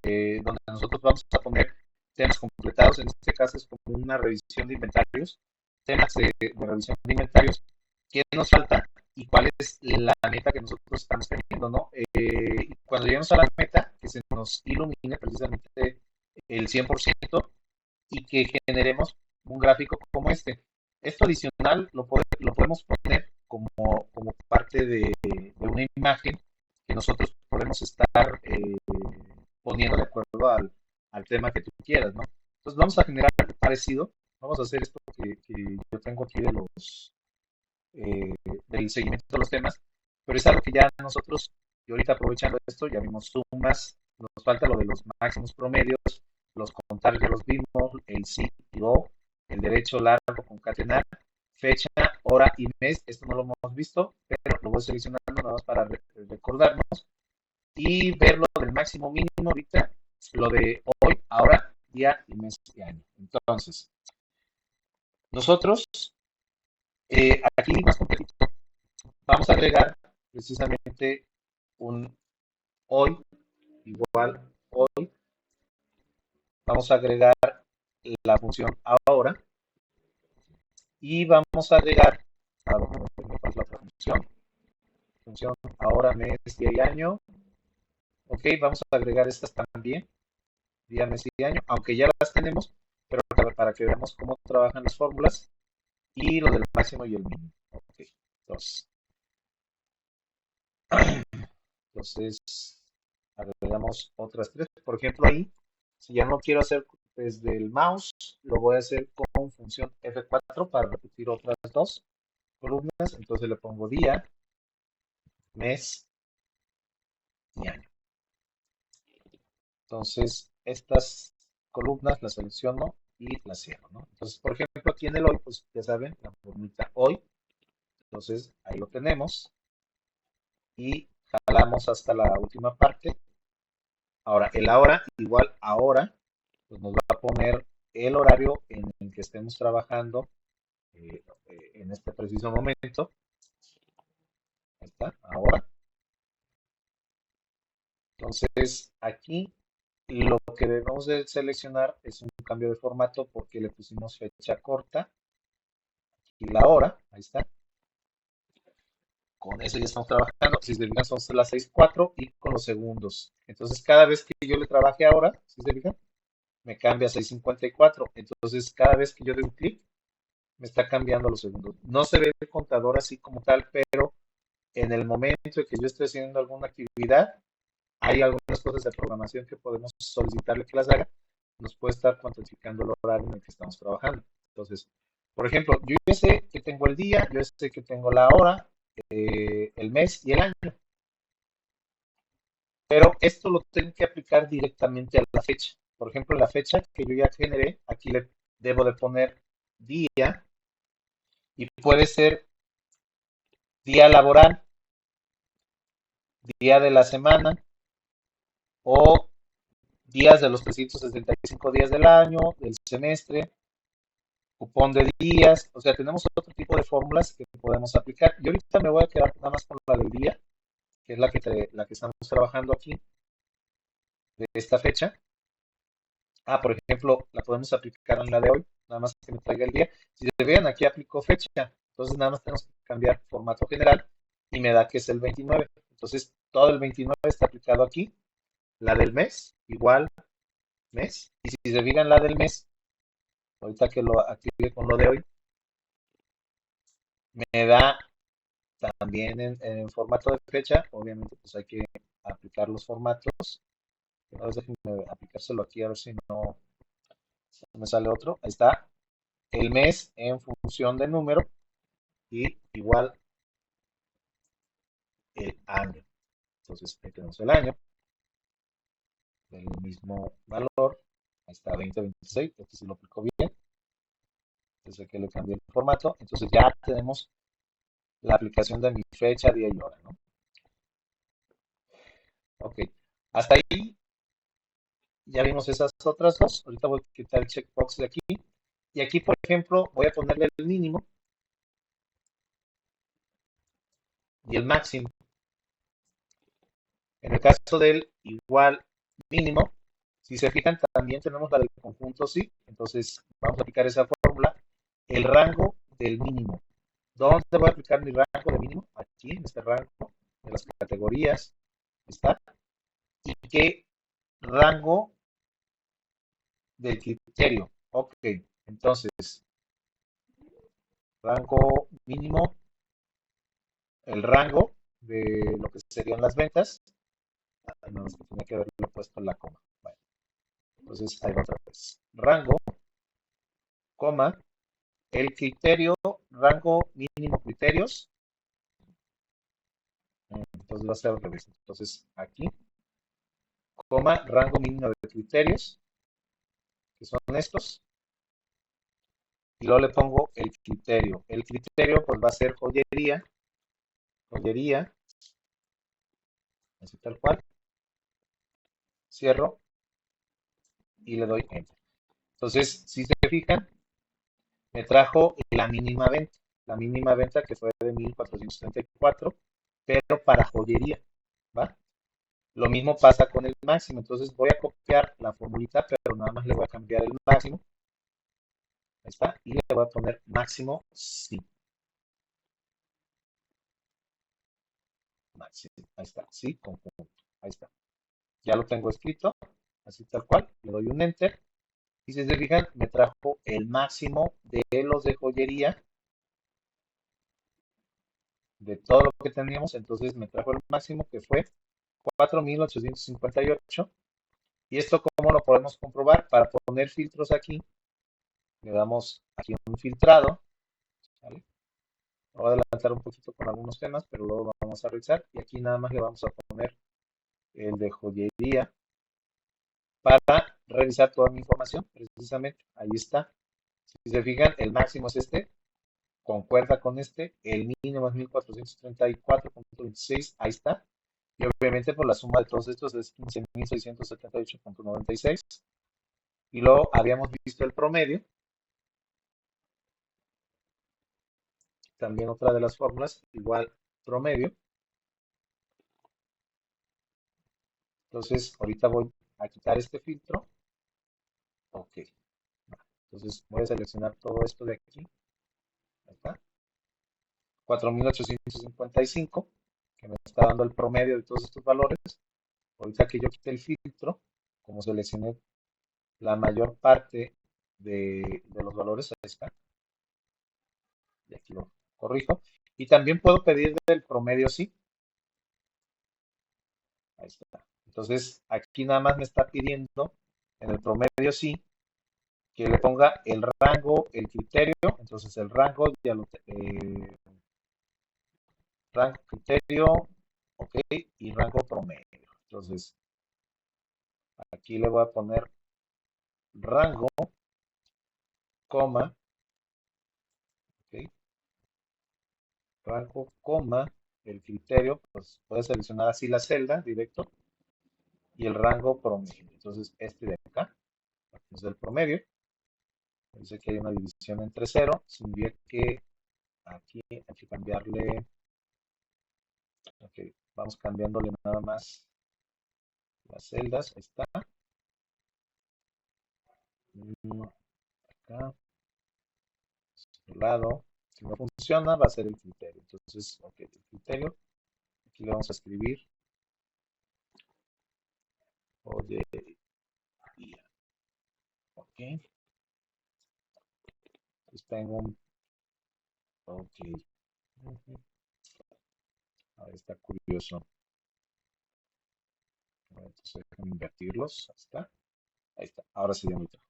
donde nosotros vamos a poner temas completados. En este caso es como una revisión de inventarios, temas de revisión de inventarios. ¿Qué nos falta? y cuál es la meta que nosotros estamos teniendo, ¿no? Y cuando lleguemos a la meta, que se nos ilumine precisamente el 100% y que generemos un gráfico como este. Esto adicional lo podemos poner como parte de una imagen que nosotros podemos estar poniendo de acuerdo al tema que tú quieras, ¿no? Entonces vamos a generar algo parecido. Vamos a hacer esto que yo tengo aquí eh, del seguimiento de los temas, pero es algo que ya nosotros, y ahorita aprovechando esto, ya vimos sumas, nos falta lo de los máximos promedios, los contables ya los vimos, el sí y o, el derecho largo concatenar, fecha, hora y mes, esto no lo hemos visto, pero lo voy seleccionando nada más para recordarnos y ver lo del máximo mínimo ahorita, lo de hoy, ahora, día y mes y año. Entonces, nosotros aquí más completito vamos a agregar precisamente un hoy igual hoy. Vamos a agregar la función ahora y vamos a agregar, a ver, ¿cuál es la otra función? Función ahora, mes, día y año. Ok, vamos a agregar estas también, día, mes y año, aunque ya las tenemos, pero para que veamos cómo trabajan las fórmulas y lo del máximo y el mínimo. Ok, entonces, entonces agregamos otras tres. Por ejemplo, ahí, si ya no quiero hacer desde el mouse, lo voy a hacer con función F4 para repetir otras dos columnas. Entonces le pongo día, mes y año. Entonces, estas columnas las selecciono y las cierro, ¿no? Entonces, por ejemplo, aquí en el hoy, pues ya saben, la formita hoy. Entonces, ahí lo tenemos y jalamos hasta la última parte. Ahora, el ahora, igual ahora, pues nos va a poner el horario en el que estemos trabajando en este preciso momento. Ahí está, ahora. Entonces, aquí lo que debemos de seleccionar es un cambio de formato porque le pusimos fecha corta y la hora, ahí está. Con eso ya estamos trabajando. Si se fijan, son las 6:04 y con los segundos. Entonces, cada vez que yo le trabaje ahora, si se fijan, me cambia a 6:54. Entonces, cada vez que yo doy un clic, me está cambiando los segundos. No se ve el contador así como tal, pero en el momento en que yo estoy haciendo alguna actividad, hay algunas cosas de programación que podemos solicitarle que las haga. Nos puede estar cuantificando el horario en el que estamos trabajando. Entonces, por ejemplo, yo ya sé que tengo el día, yo sé que tengo la hora, el mes y el año, pero esto lo tengo que aplicar directamente a la fecha. Por ejemplo, la fecha que yo ya generé, aquí le debo de poner día y puede ser día laboral, día de la semana o días de los 365 días del año, del semestre, cupón de días, o sea, tenemos otro tipo de fórmulas que podemos aplicar. Y ahorita me voy a quedar nada más con la del día, que es la que estamos trabajando aquí, de esta fecha. Ah, por ejemplo, la podemos aplicar en la de hoy, nada más que me traiga el día. Si se vean, aquí aplico fecha, entonces nada más tenemos que cambiar formato general y me da que es el 29. Entonces, todo el 29 está aplicado aquí. La del mes, igual, mes. Y si se fijan la del mes, ahorita que lo active con lo de hoy, me da también en formato de fecha. Obviamente, pues hay que aplicar los formatos. A ver, déjenme aplicárselo aquí a ver si no me sale otro. Ahí está. El mes en función de número y igual el año. Entonces, ahí tenemos el año del mismo valor. Ahí está 2026. Este sí lo aplico bien. Entonces aquí le cambié el formato. Entonces ya tenemos la aplicación de mi fecha, día y hora, ¿no? Ok. Hasta ahí ya vimos esas otras dos. Ahorita voy a quitar el checkbox de aquí. Y aquí, por ejemplo, voy a ponerle el mínimo y el máximo. En el caso del igual mínimo, si se fijan, también tenemos la del conjunto sí. Entonces, vamos a aplicar esa fórmula. El rango del mínimo. ¿Dónde voy a aplicar mi rango de mínimo? Aquí, en este rango de las categorías. ¿Está? ¿Y qué rango del criterio? Ok, entonces, rango mínimo, el rango de lo que serían las ventas. No, es que tenía que haberle puesto la coma. Bueno, entonces ahí va otra vez. Rango, coma, el criterio, rango mínimo criterios. Entonces va a ser al revés. Entonces aquí, coma, rango mínimo de criterios, que son estos. Y luego le pongo el criterio. El criterio pues va a ser joyería, joyería, así tal cual. Cierro y le doy enter. Entonces, si se fijan, me trajo la mínima venta que fue de 1434, pero para joyería, ¿va? Lo mismo pasa con el máximo, entonces voy a copiar la formulita, pero nada más le voy a cambiar el máximo, ahí está, y le voy a poner máximo sí, máximo, ahí está, sí, conjunto, ahí está. Ya lo tengo escrito, así tal cual, le doy un enter, y si se fijan, me trajo el máximo de los de joyería, de todo lo que teníamos, entonces me trajo el máximo que fue 4858. ¿Y esto cómo lo podemos comprobar? Para poner filtros aquí, le damos aquí un filtrado, ¿vale? Voy a adelantar un poquito con algunos temas, pero luego vamos a revisar. Y aquí nada más le vamos a poner el de joyería para revisar toda mi información, precisamente. Ahí está. Si se fijan, el máximo es este, concuerda con este, el mínimo es 1434.26, ahí está. Y obviamente por la suma de todos estos es 15.678.96. Y luego habíamos visto el promedio, también otra de las fórmulas, igual promedio. Entonces, ahorita voy a quitar este filtro. Ok. Entonces, voy a seleccionar todo esto de aquí. Ahí está. 4855, que me está dando el promedio de todos estos valores. Ahorita que yo quite el filtro, como seleccioné la mayor parte de los valores, ahí está. Y aquí lo corrijo. Y también puedo pedir del promedio sí. Ahí está. Entonces, aquí nada más me está pidiendo en el promedio sí que le ponga el rango, el criterio. Entonces, el rango ya lo rango, criterio, ok, y rango promedio. Entonces, aquí le voy a poner rango, coma, ok, rango, coma, el criterio, pues puedes seleccionar así la celda directo y el rango promedio. Entonces, este de acá es el promedio. Dice que hay una división entre cero, significa que aquí hay que cambiarle, ok, vamos cambiándole nada más las celdas, ahí está. Acá, este lado, si no funciona va a ser el criterio. Entonces, ok, el criterio, aquí le vamos a escribir, oye, ok, entonces tengo un, ok, ahí está curioso. Entonces, déjame invertirlos, ahí está, ahora sí ya me trajo.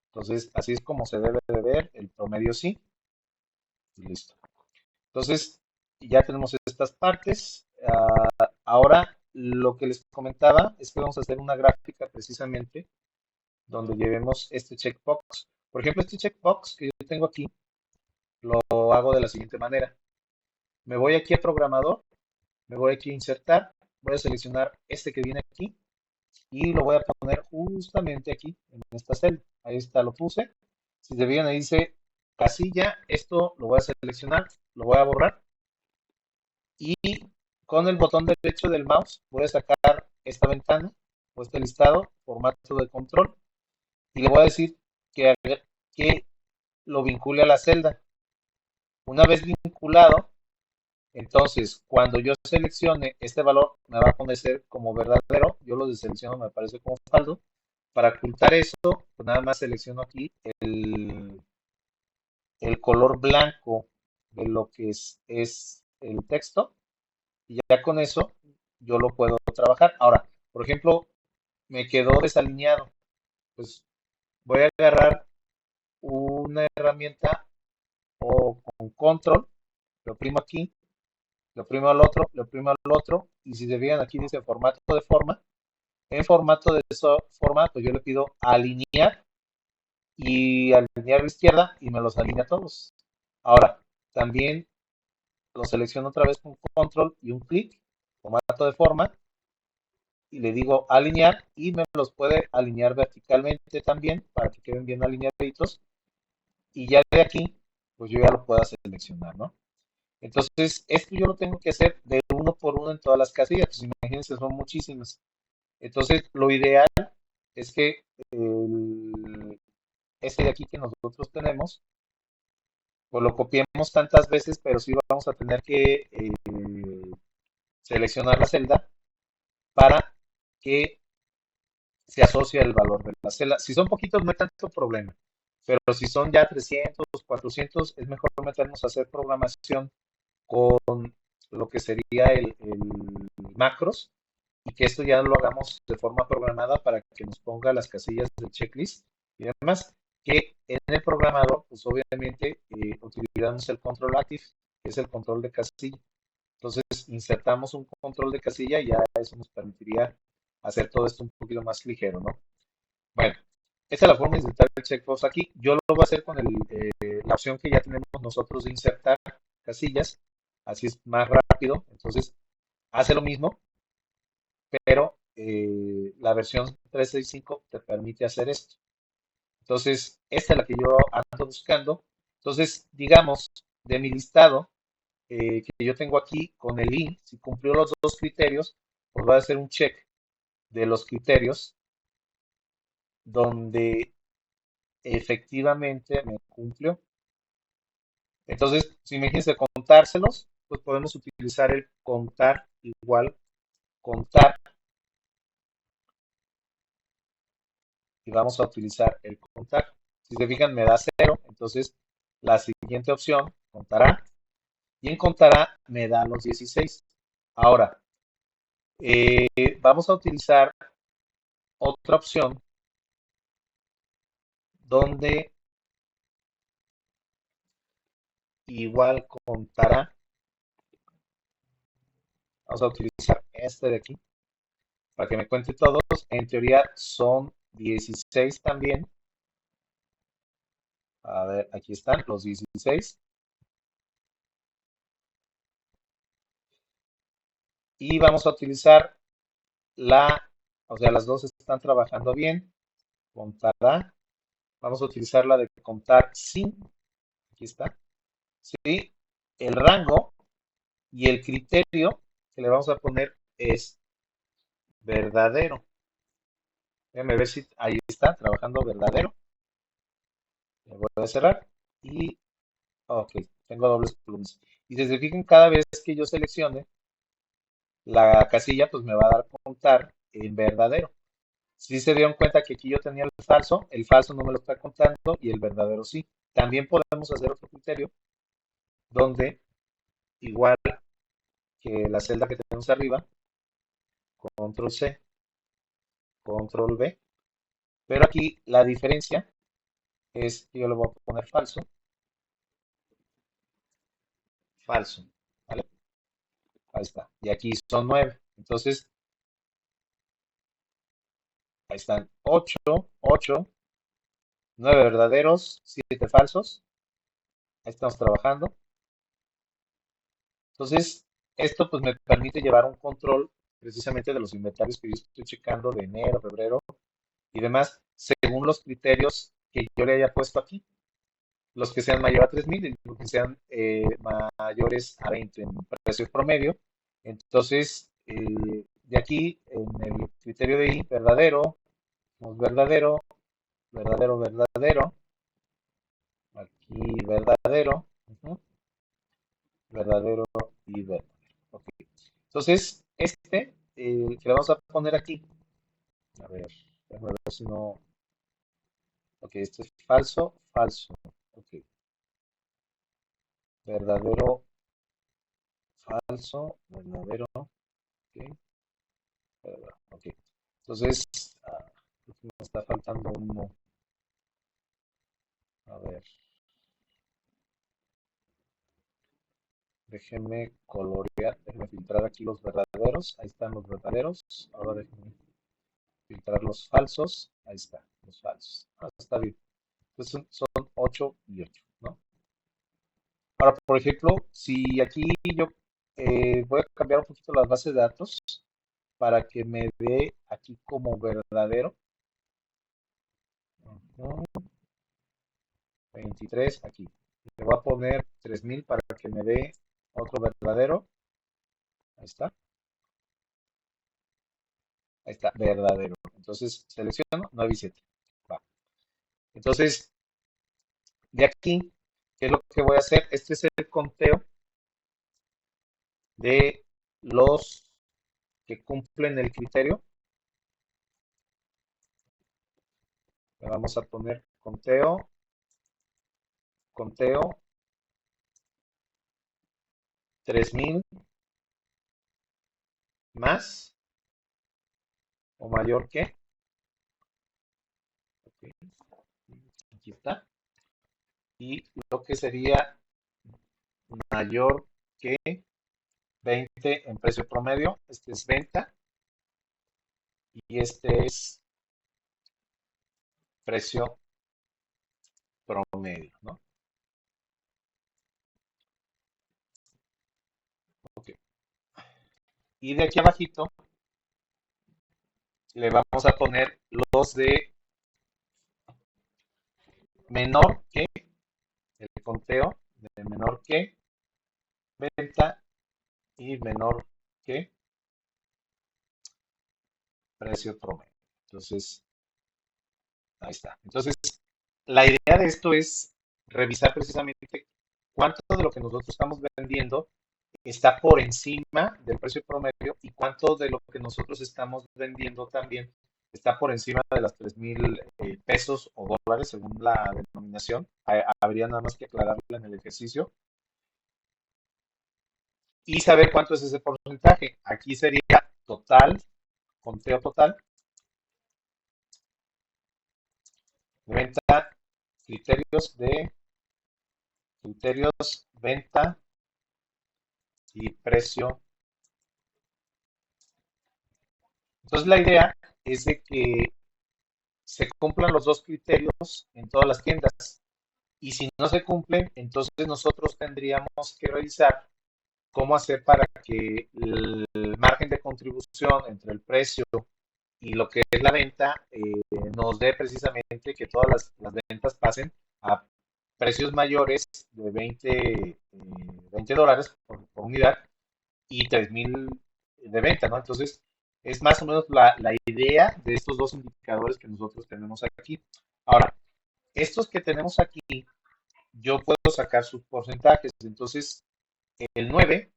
Entonces, así es como se debe de ver, el promedio sí, y listo. Entonces, ya tenemos estas partes. Ahora, lo que les comentaba es que vamos a hacer una gráfica precisamente donde llevemos este checkbox. Por ejemplo, este checkbox que yo tengo aquí, lo hago de la siguiente manera. Me voy aquí a programador, me voy aquí a insertar, voy a seleccionar este que viene aquí y lo voy a poner justamente aquí en esta celda. Ahí está, lo puse. Si se fijan, ahí dice casilla, esto lo voy a seleccionar, lo voy a borrar y con el botón derecho del mouse voy a sacar esta ventana o este listado, formato de control, y le voy a decir que lo vincule a la celda. Una vez vinculado, entonces cuando yo seleccione este valor, me va a aparecer como verdadero. Yo lo deselecciono, me aparece como falso. Para ocultar eso, pues nada más selecciono aquí el color blanco de lo que es el texto y ya con eso yo lo puedo trabajar. Ahora, por ejemplo, me quedó desalineado. Pues voy a agarrar una herramienta o con control, lo oprimo aquí, lo oprimo al otro, lo oprimo al otro, y si se fijan aquí dice formato de forma, en formato de forma, pues yo le pido alinear y alinear a la izquierda y me los alinea todos. Ahora, también lo selecciono otra vez con control y un clic, formato de forma, y le digo alinear y me los puede alinear verticalmente también para que queden bien alineaditos y ya de aquí, pues yo ya lo puedo seleccionar, ¿no? Entonces, esto yo lo tengo que hacer de uno por uno en todas las casillas, pues imagínense, son muchísimas. Entonces, lo ideal es que este de aquí que nosotros tenemos, pues lo copiemos tantas veces, pero sí vamos a tener que seleccionar la celda para que se asocie el valor de la celda. Si son poquitos, no hay tanto problema, pero si son ya 300, 400, es mejor meternos a hacer programación con lo que sería el macros y que esto ya lo hagamos de forma programada para que nos ponga las casillas del checklist y demás, que en el programador, pues obviamente utilizamos el control active, que es el control de casilla. Entonces insertamos un control de casilla y ya eso nos permitiría hacer todo esto un poquito más ligero, ¿no? Bueno, esa es la forma de insertar el checkbox aquí. Yo lo voy a hacer con la opción que ya tenemos nosotros de insertar casillas, así es más rápido. Entonces, hace lo mismo, pero la versión 365 te permite hacer esto. Entonces, esta es la que yo ando buscando. Entonces, digamos, de mi listado que yo tengo aquí con el in, si cumplió los dos criterios, pues va a hacer un check de los criterios donde efectivamente me cumplió. Entonces, si me dijiste contárselos, pues podemos utilizar el contar igual contar y vamos a utilizar el contar. Si se fijan, me da cero, entonces la siguiente opción, contará, y en contará me da los 16. Ahora, vamos a utilizar otra opción donde igual contará. Vamos a utilizar este de aquí para que me cuente todos. En teoría son 16 también. A ver, aquí están los 16. Y vamos a utilizar o sea, las dos están trabajando bien. Contará. Vamos a utilizar la de contar sin. Aquí está. Sí. El rango y el criterio que le vamos a poner es verdadero. Déjame ver si ahí está, trabajando verdadero. Le voy a cerrar. Y, ok, tengo dobles columnas. Y desde fijen, cada vez que yo seleccione la casilla, pues me va a dar contar en verdadero. Si se dieron cuenta que aquí yo tenía el falso no me lo está contando y el verdadero sí. También podemos hacer otro criterio donde, igual que la celda que tenemos arriba, control C, control V, pero aquí la diferencia es que yo le voy a poner falso, falso, ¿vale? Ahí está. Y aquí son 9. Entonces, ahí están 8, 8, 9 verdaderos, 7 falsos. Ahí estamos trabajando. Entonces, esto pues me permite llevar un control precisamente de los inventarios que yo estoy checando de enero, febrero y demás, según los criterios que yo le haya puesto aquí. Los que sean mayores a 3,000 y los que sean mayores a 20 en precio promedio. Entonces, de aquí, en el criterio de I, verdadero, verdadero, verdadero, verdadero, aquí verdadero, verdadero y verdadero. Ok. Entonces, que le vamos a poner aquí, a ver, déjame ver si no. Ok, este es falso, falso. Ok, verdadero, falso, verdadero. Ok, verdadero. Ok. Entonces, creo que me está faltando uno. A ver, déjenme colorear, déjenme filtrar aquí los verdaderos. Ahí están los verdaderos. Ahora déjenme filtrar los falsos. Ahí está, los falsos. Está bien. Entonces son 8 y 8, ¿no? Ahora, por ejemplo, si aquí yo voy a cambiar un poquito las bases de datos para que me dé aquí como verdadero. Ujú, 23 aquí. Le voy a poner 3000 para que me dé otro verdadero. Ahí está. Ahí está, verdadero. Entonces selecciono 9 y 7. Va. Entonces, de aquí, ¿qué es lo que voy a hacer? Este es el conteo de los que cumplen el criterio. Le vamos a poner conteo, conteo 3000 más o mayor que. Ok, aquí está. Y lo que sería mayor que 20 en precio promedio. Este es venta y este es precio promedio, ¿no? Ok. Y de aquí abajito le vamos a poner los de menor que, el conteo de menor que venta y menor que precio promedio. Entonces, ahí está. Entonces, la idea de esto es revisar precisamente cuánto de lo que nosotros estamos vendiendo está por encima del precio promedio y cuánto de lo que nosotros estamos vendiendo también está por encima de las 3000 pesos o dólares según la denominación. Habría nada más que aclararlo en el ejercicio y saber cuánto es ese porcentaje. Aquí sería total, conteo total, venta, criterios de criterios, venta y precio. Entonces la idea es de que se cumplan los dos criterios en todas las tiendas. Y si no se cumplen, entonces nosotros tendríamos que revisar cómo hacer para que el margen de contribución entre el precio y lo que es la venta nos dé precisamente que todas las ventas pasen a precios mayores de 20 dólares por unidad y 3000 de venta, ¿no? Entonces, es más o menos la idea de estos dos indicadores que nosotros tenemos aquí. Ahora, estos que tenemos aquí, yo puedo sacar sus porcentajes. Entonces, el 9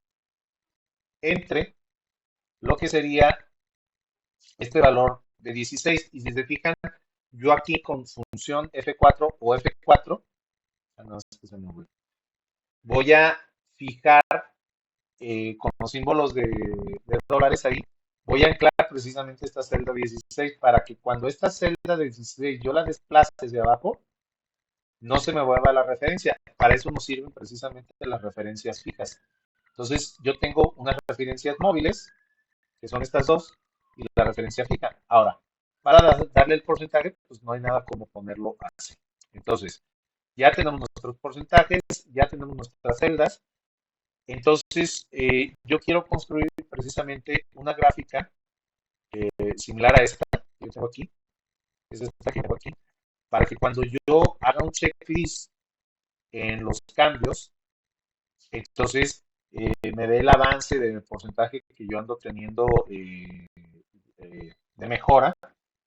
entre lo que sería este valor de 16. Y si se fijan, yo aquí con función F4 o F4, no, es que se me voy a fijar con los símbolos de dólares ahí, voy a anclar precisamente esta celda 16 para que cuando esta celda de 16 yo la desplace hacia abajo, no se me vuelva la referencia. Para eso nos sirven precisamente las referencias fijas. Entonces, yo tengo unas referencias móviles, que son estas dos, y la referencia fija. Ahora, para darle el porcentaje, pues no hay nada como ponerlo así. Entonces, ya tenemos nuestros porcentajes, ya tenemos nuestras celdas. Entonces, yo quiero construir precisamente una gráfica similar a esta que yo tengo aquí, es esta que tengo aquí, para que cuando yo haga un checklist en los cambios, entonces me dé el avance del porcentaje que yo ando teniendo de mejora,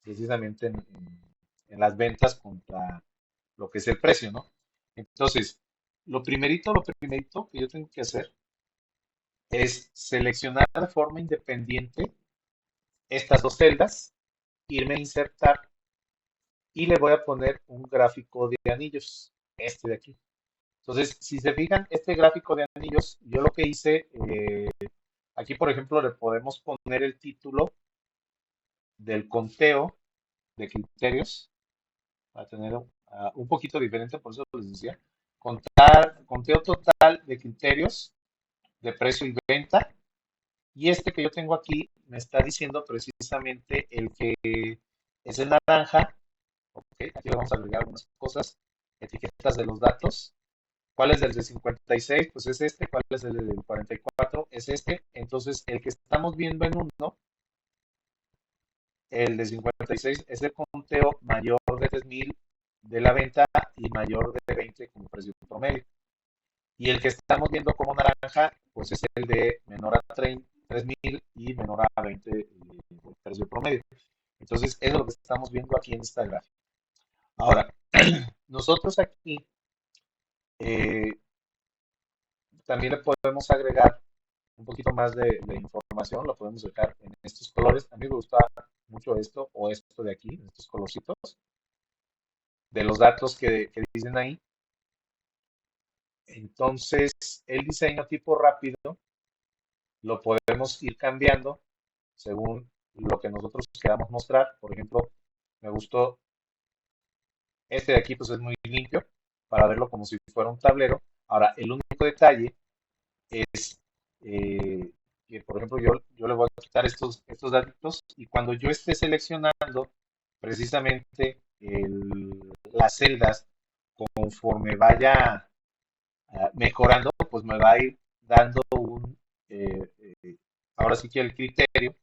precisamente en las ventas contra lo que es el precio, ¿no? Entonces, lo primerito que yo tengo que hacer es seleccionar de forma independiente estas dos celdas, irme a insertar y le voy a poner un gráfico de anillos, este de aquí. Entonces, si se fijan, este gráfico de anillos, yo lo que hice, aquí por ejemplo le podemos poner el título del conteo de criterios, para tener un poquito diferente, por eso les decía, conteo total de criterios de precio y venta, y este que yo tengo aquí me está diciendo precisamente el que es el naranja. Ok, aquí le vamos a agregar algunas cosas, etiquetas de los datos. ¿Cuál es el de 56? Pues es este. ¿Cuál es el del 44? Es este. Entonces, el que estamos viendo en uno, el de 56, es el conteo mayor de 3,000 de la venta y mayor de 20 como precio promedio. Y el que estamos viendo como naranja, pues es el de menor a 3,000 y menor a 20 precio promedio. Entonces, es lo que estamos viendo aquí en esta gráfica. Ahora, nosotros aquí eh, también le podemos agregar un poquito más de información, lo podemos dejar en estos colores. A mí me gusta mucho esto o esto de aquí, estos colorcitos, de los datos que dicen ahí. Entonces, el diseño tipo rápido lo podemos ir cambiando según lo que nosotros queramos mostrar. Por ejemplo, me gustó este de aquí, pues es muy limpio para verlo como si fuera un tablero. Ahora, el único detalle es que, por ejemplo, yo le voy a quitar estos datos y cuando yo esté seleccionando precisamente las celdas conforme vaya mejorando, pues me va a ir dando eh, eh, ahora sí que el criterio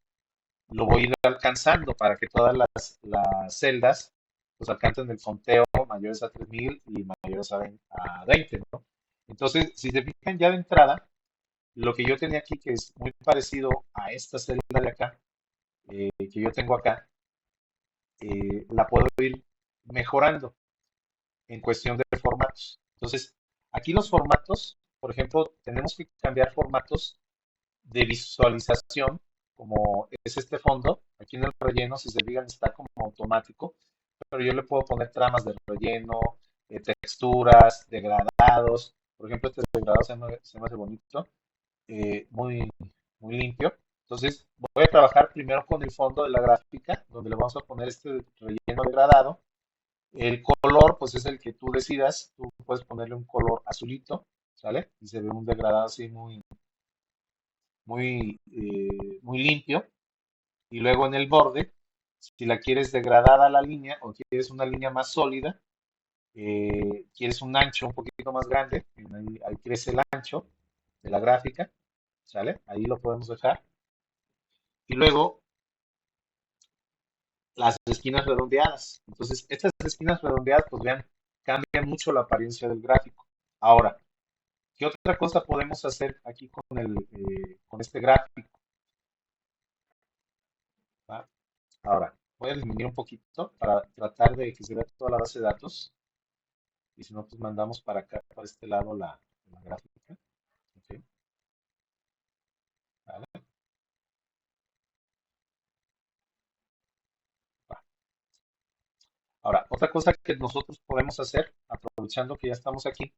lo voy a ir alcanzando para que todas las celdas pues alcancen el conteo mayores a 3,000 y mayores a 20, ¿no? Entonces, si se fijan ya de entrada, lo que yo tenía aquí, que es muy parecido a esta celda de acá, que yo tengo acá, la puedo ir mejorando en cuestión de formatos. Entonces, aquí los formatos, por ejemplo, tenemos que cambiar formatos de visualización, como es este fondo. Aquí en el relleno, si se fijan, está como automático, pero yo le puedo poner tramas de relleno, texturas, degradados. Por ejemplo, este degradado se me hace bonito, muy, muy limpio. Entonces, voy a trabajar primero con el fondo de la gráfica, donde le vamos a poner este relleno degradado. El color, pues es el que tú decidas. Tú puedes ponerle un color azulito, ¿sale? Y se ve un degradado así muy, muy limpio. Y luego en el borde, si la quieres degradada la línea o quieres una línea más sólida, quieres un ancho un poquito más grande, ahí crece el ancho de la gráfica, ¿sale? Ahí lo podemos dejar. Y luego las esquinas redondeadas. Entonces, estas esquinas redondeadas, pues vean, cambian mucho la apariencia del gráfico. Ahora, ¿qué otra cosa podemos hacer aquí con este gráfico? ¿Va? Ahora, voy a disminuir un poquito para tratar de que se vea toda la base de datos. Y si no, pues mandamos para acá, para este lado, la gráfica. Ok, ¿vale? Va. Ahora, otra cosa que nosotros podemos hacer, aprovechando que ya estamos aquí,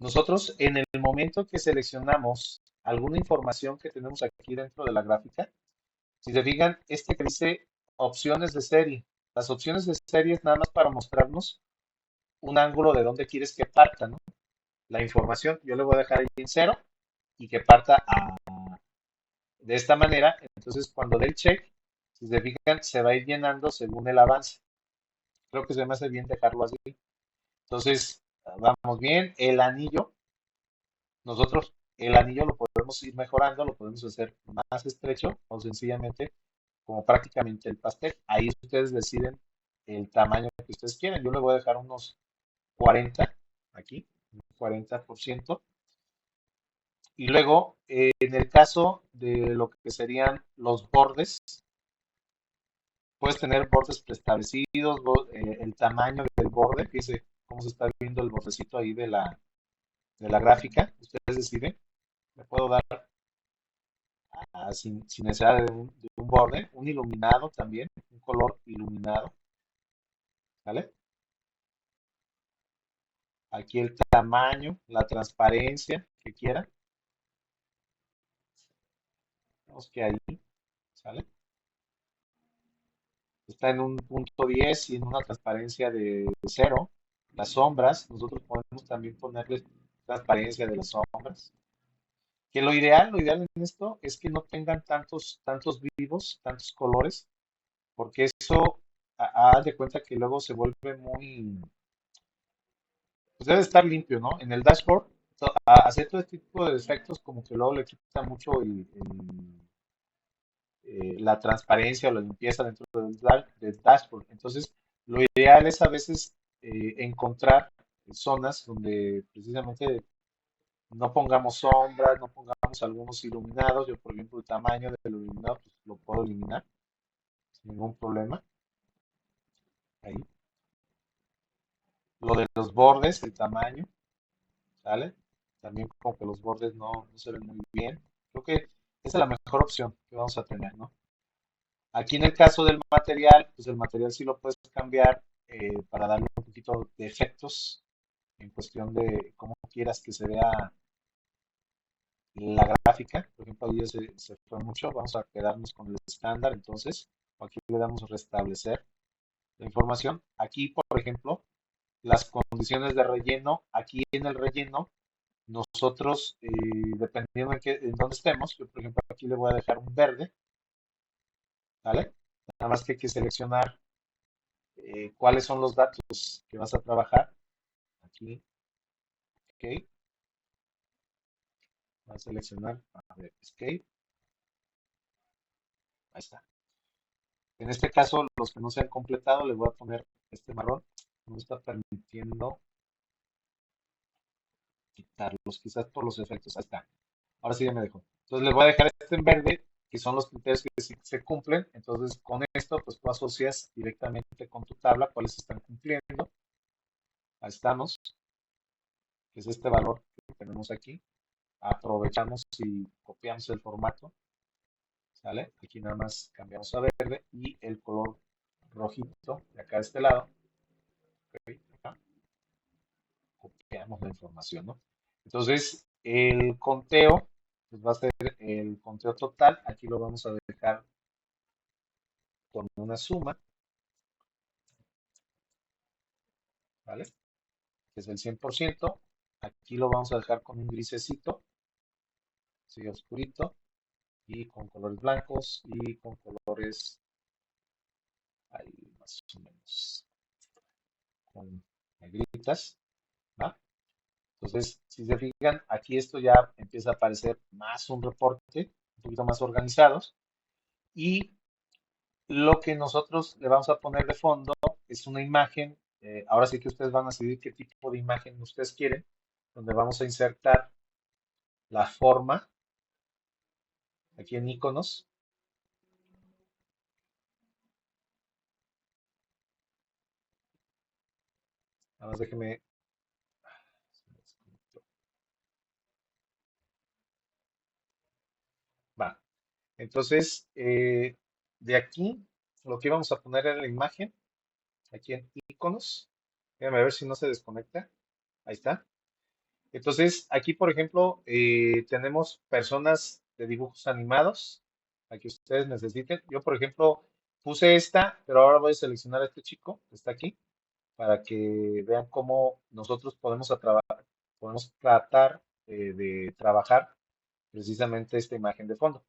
nosotros en el momento que seleccionamos alguna información que tenemos aquí dentro de la gráfica, si se fijan, este que dice opciones de serie, las opciones de serie es nada más para mostrarnos un ángulo de dónde quieres que parta, ¿no? La información, yo le voy a dejar ahí en cero y que parta de esta manera. Entonces, cuando dé el check, si se fijan, se va a ir llenando según el avance. Creo que se me hace bien dejarlo así. Entonces, vamos bien. El anillo, nosotros el anillo lo podemos ir mejorando, lo podemos hacer más estrecho o sencillamente como prácticamente el pastel. Ahí ustedes deciden el tamaño que ustedes quieren. Yo le voy a dejar unos 40 aquí, un 40%. Y luego, en el caso de lo que serían los bordes, puedes tener bordes preestablecidos, el tamaño del borde, fíjense cómo se está viendo el bordecito ahí de la gráfica, ustedes deciden. Le puedo dar sin necesidad de un borde, un iluminado también, un color iluminado, ¿vale? Aquí el tamaño, la transparencia que quiera, vemos que ahí, ¿sale? Está en un punto 10 y en una transparencia de cero. Las sombras, nosotros podemos también ponerles transparencia de las sombras. Que lo ideal en esto es que no tengan tantos vivos, tantos colores, porque eso, haz de cuenta que luego se vuelve muy, pues debe estar limpio, ¿no? En el dashboard, hacer todo este tipo de efectos como que luego le quita mucho la transparencia o la limpieza dentro del dashboard. Entonces, lo ideal es a veces encontrar zonas donde precisamente no pongamos sombras, no pongamos algunos iluminados. Yo, por ejemplo, el tamaño del iluminado pues, lo puedo eliminar sin ningún problema. Ahí. Lo de los bordes, el tamaño, ¿sale? También como que los bordes no se ven muy bien. Creo que esa es la mejor opción que vamos a tener, ¿no? Aquí en el caso del material, pues el material sí lo puedes cambiar para darle un poquito de efectos en cuestión de cómo quieras que se vea la gráfica. Por ejemplo, ahí se fue mucho. Vamos a quedarnos con el estándar. Entonces, aquí le damos a restablecer la información. Aquí, por ejemplo, las condiciones de relleno. Aquí en el relleno, nosotros, dependiendo en dónde estemos, yo por ejemplo aquí le voy a dejar un verde, ¿vale? Nada más que hay que seleccionar cuáles son los datos que vas a trabajar. Aquí, ok, voy a seleccionar, a ver, escape, ahí está. En este caso, los que no se han completado, le voy a poner este marrón, no me está permitiendo quitarlos, quizás por los efectos, ahí está. Ahora sí ya me dejó. Entonces le voy a dejar este en verde, que son los criterios que sí se cumplen. Entonces con esto, pues tú asocias directamente con tu tabla cuáles se están cumpliendo. Ahí estamos, que es este valor que tenemos aquí. Aprovechamos y copiamos el formato, ¿sale? Aquí nada más cambiamos a verde y el color rojito de acá de este lado. Okay, acá, copiamos la información, ¿no? Entonces, el conteo, pues va a ser el conteo total. Aquí lo vamos a dejar con una suma, ¿vale? Que es el 100%. Aquí lo vamos a dejar con un grisecito, así oscurito, y con colores blancos y con colores ahí más o menos, con negritas, ¿va? Entonces, si se fijan, aquí esto ya empieza a aparecer más un reporte, un poquito más organizados, y lo que nosotros le vamos a poner de fondo es una imagen, ahora sí que ustedes van a decidir qué tipo de imagen ustedes quieren, donde vamos a insertar la forma aquí en iconos. Nada más déjeme. Va. Entonces, de aquí, lo que íbamos a poner era la imagen, aquí en iconos. Déjame ver si no se desconecta. Ahí está. Entonces, aquí, por ejemplo, tenemos personas de dibujos animados, a que ustedes necesiten. Yo, por ejemplo, puse esta, pero ahora voy a seleccionar a este chico que está aquí para que vean cómo nosotros podemos tratar de trabajar precisamente esta imagen de fondo.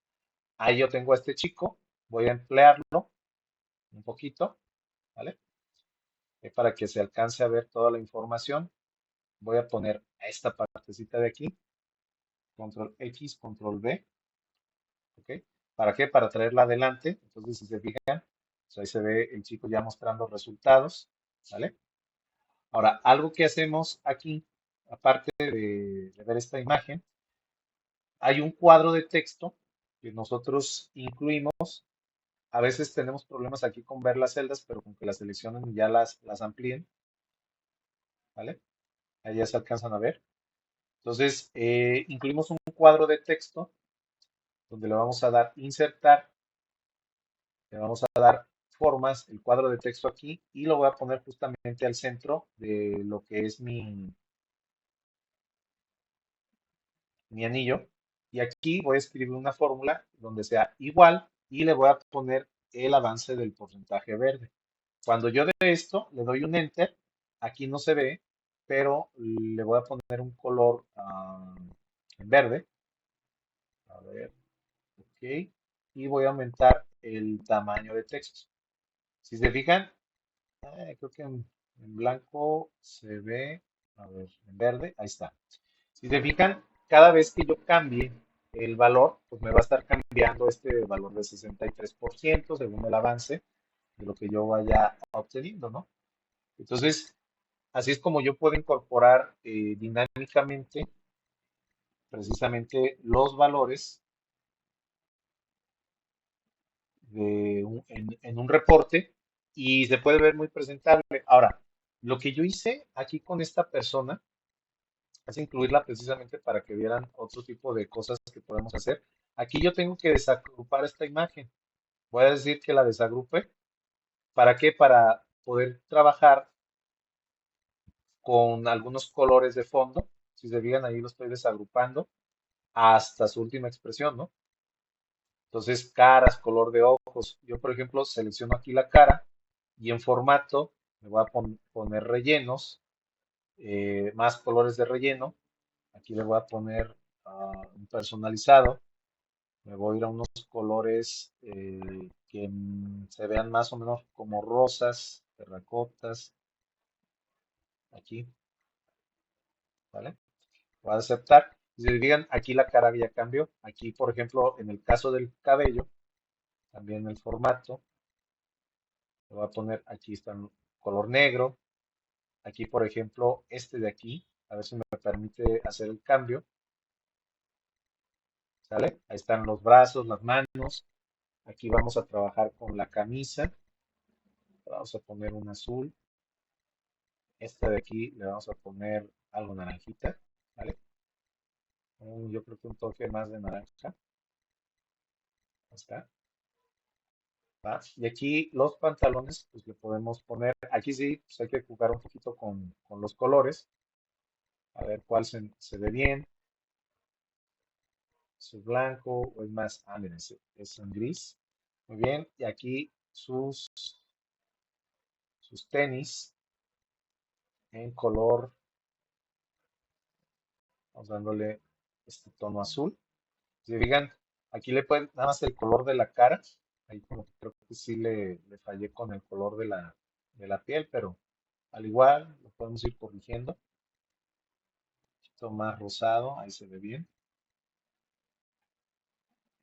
Ahí yo tengo a este chico, voy a emplearlo un poquito, ¿vale? Para que se alcance a ver toda la información. Voy a poner a esta partecita de aquí, control X, control V, ¿ok? ¿Para qué? Para traerla adelante. Entonces, si se fijan, pues ahí se ve el chico ya mostrando resultados, ¿vale? Ahora, algo que hacemos aquí, aparte de ver esta imagen, hay un cuadro de texto que nosotros incluimos. A veces tenemos problemas aquí con ver las celdas, pero con que las seleccionen y ya las amplíen, ¿vale? Ahí ya se alcanzan a ver. Entonces, incluimos un cuadro de texto donde le vamos a dar insertar, le vamos a dar formas, el cuadro de texto aquí, y lo voy a poner justamente al centro de lo que es mi anillo. Y aquí voy a escribir una fórmula donde sea igual y le voy a poner el avance del porcentaje verde. Cuando yo de esto le doy un enter, aquí no se ve, pero le voy a poner un color en verde. A ver, ok. Y voy a aumentar el tamaño de texto. Si se fijan, creo que en blanco se ve, a ver, en verde, ahí está. Si se fijan, cada vez que yo cambie el valor, pues me va a estar cambiando este valor de 63% según el avance de lo que yo vaya obteniendo, ¿no? Entonces, así es como yo puedo incorporar dinámicamente precisamente los valores en un reporte y se puede ver muy presentable. Ahora, lo que yo hice aquí con esta persona es incluirla precisamente para que vieran otro tipo de cosas que podemos hacer. Aquí yo tengo que desagrupar esta imagen. Voy a decir que la desagrupe. ¿Para qué? Para poder trabajar con algunos colores de fondo. Si se fijan, ahí lo estoy desagrupando hasta su última expresión, ¿no? Entonces, caras, color de ojos. Yo, por ejemplo, selecciono aquí la cara y en formato me voy a poner rellenos, más colores de relleno. Aquí le voy a poner un personalizado. Me voy a ir a unos colores que se vean más o menos como rosas, terracotas, aquí, ¿vale? Voy a aceptar. Si se fijan, aquí la cara ya cambió. Aquí, por ejemplo, en el caso del cabello, también el formato, le voy a poner, aquí está en color negro. Aquí, por ejemplo, este de aquí, a ver si me permite hacer el cambio, ¿sale? Ahí están los brazos, las manos. Aquí vamos a trabajar con la camisa. Vamos a poner un azul. Esta de aquí le vamos a poner algo naranjita, ¿vale? Yo creo que un toque más de naranja. Ahí está. ¿Va? Y aquí los pantalones, pues le podemos poner, aquí sí, pues hay que jugar un poquito con los colores, a ver cuál se ve bien, si es blanco o es más, miren, es en gris. Muy bien, y aquí sus tenis en color, vamos dándole este tono azul. Si se fijan, aquí le pueden, nada más el color de la cara, ahí como que creo que sí le fallé con el color de la piel, pero al igual lo podemos ir corrigiendo. Un poquito más rosado, ahí se ve bien.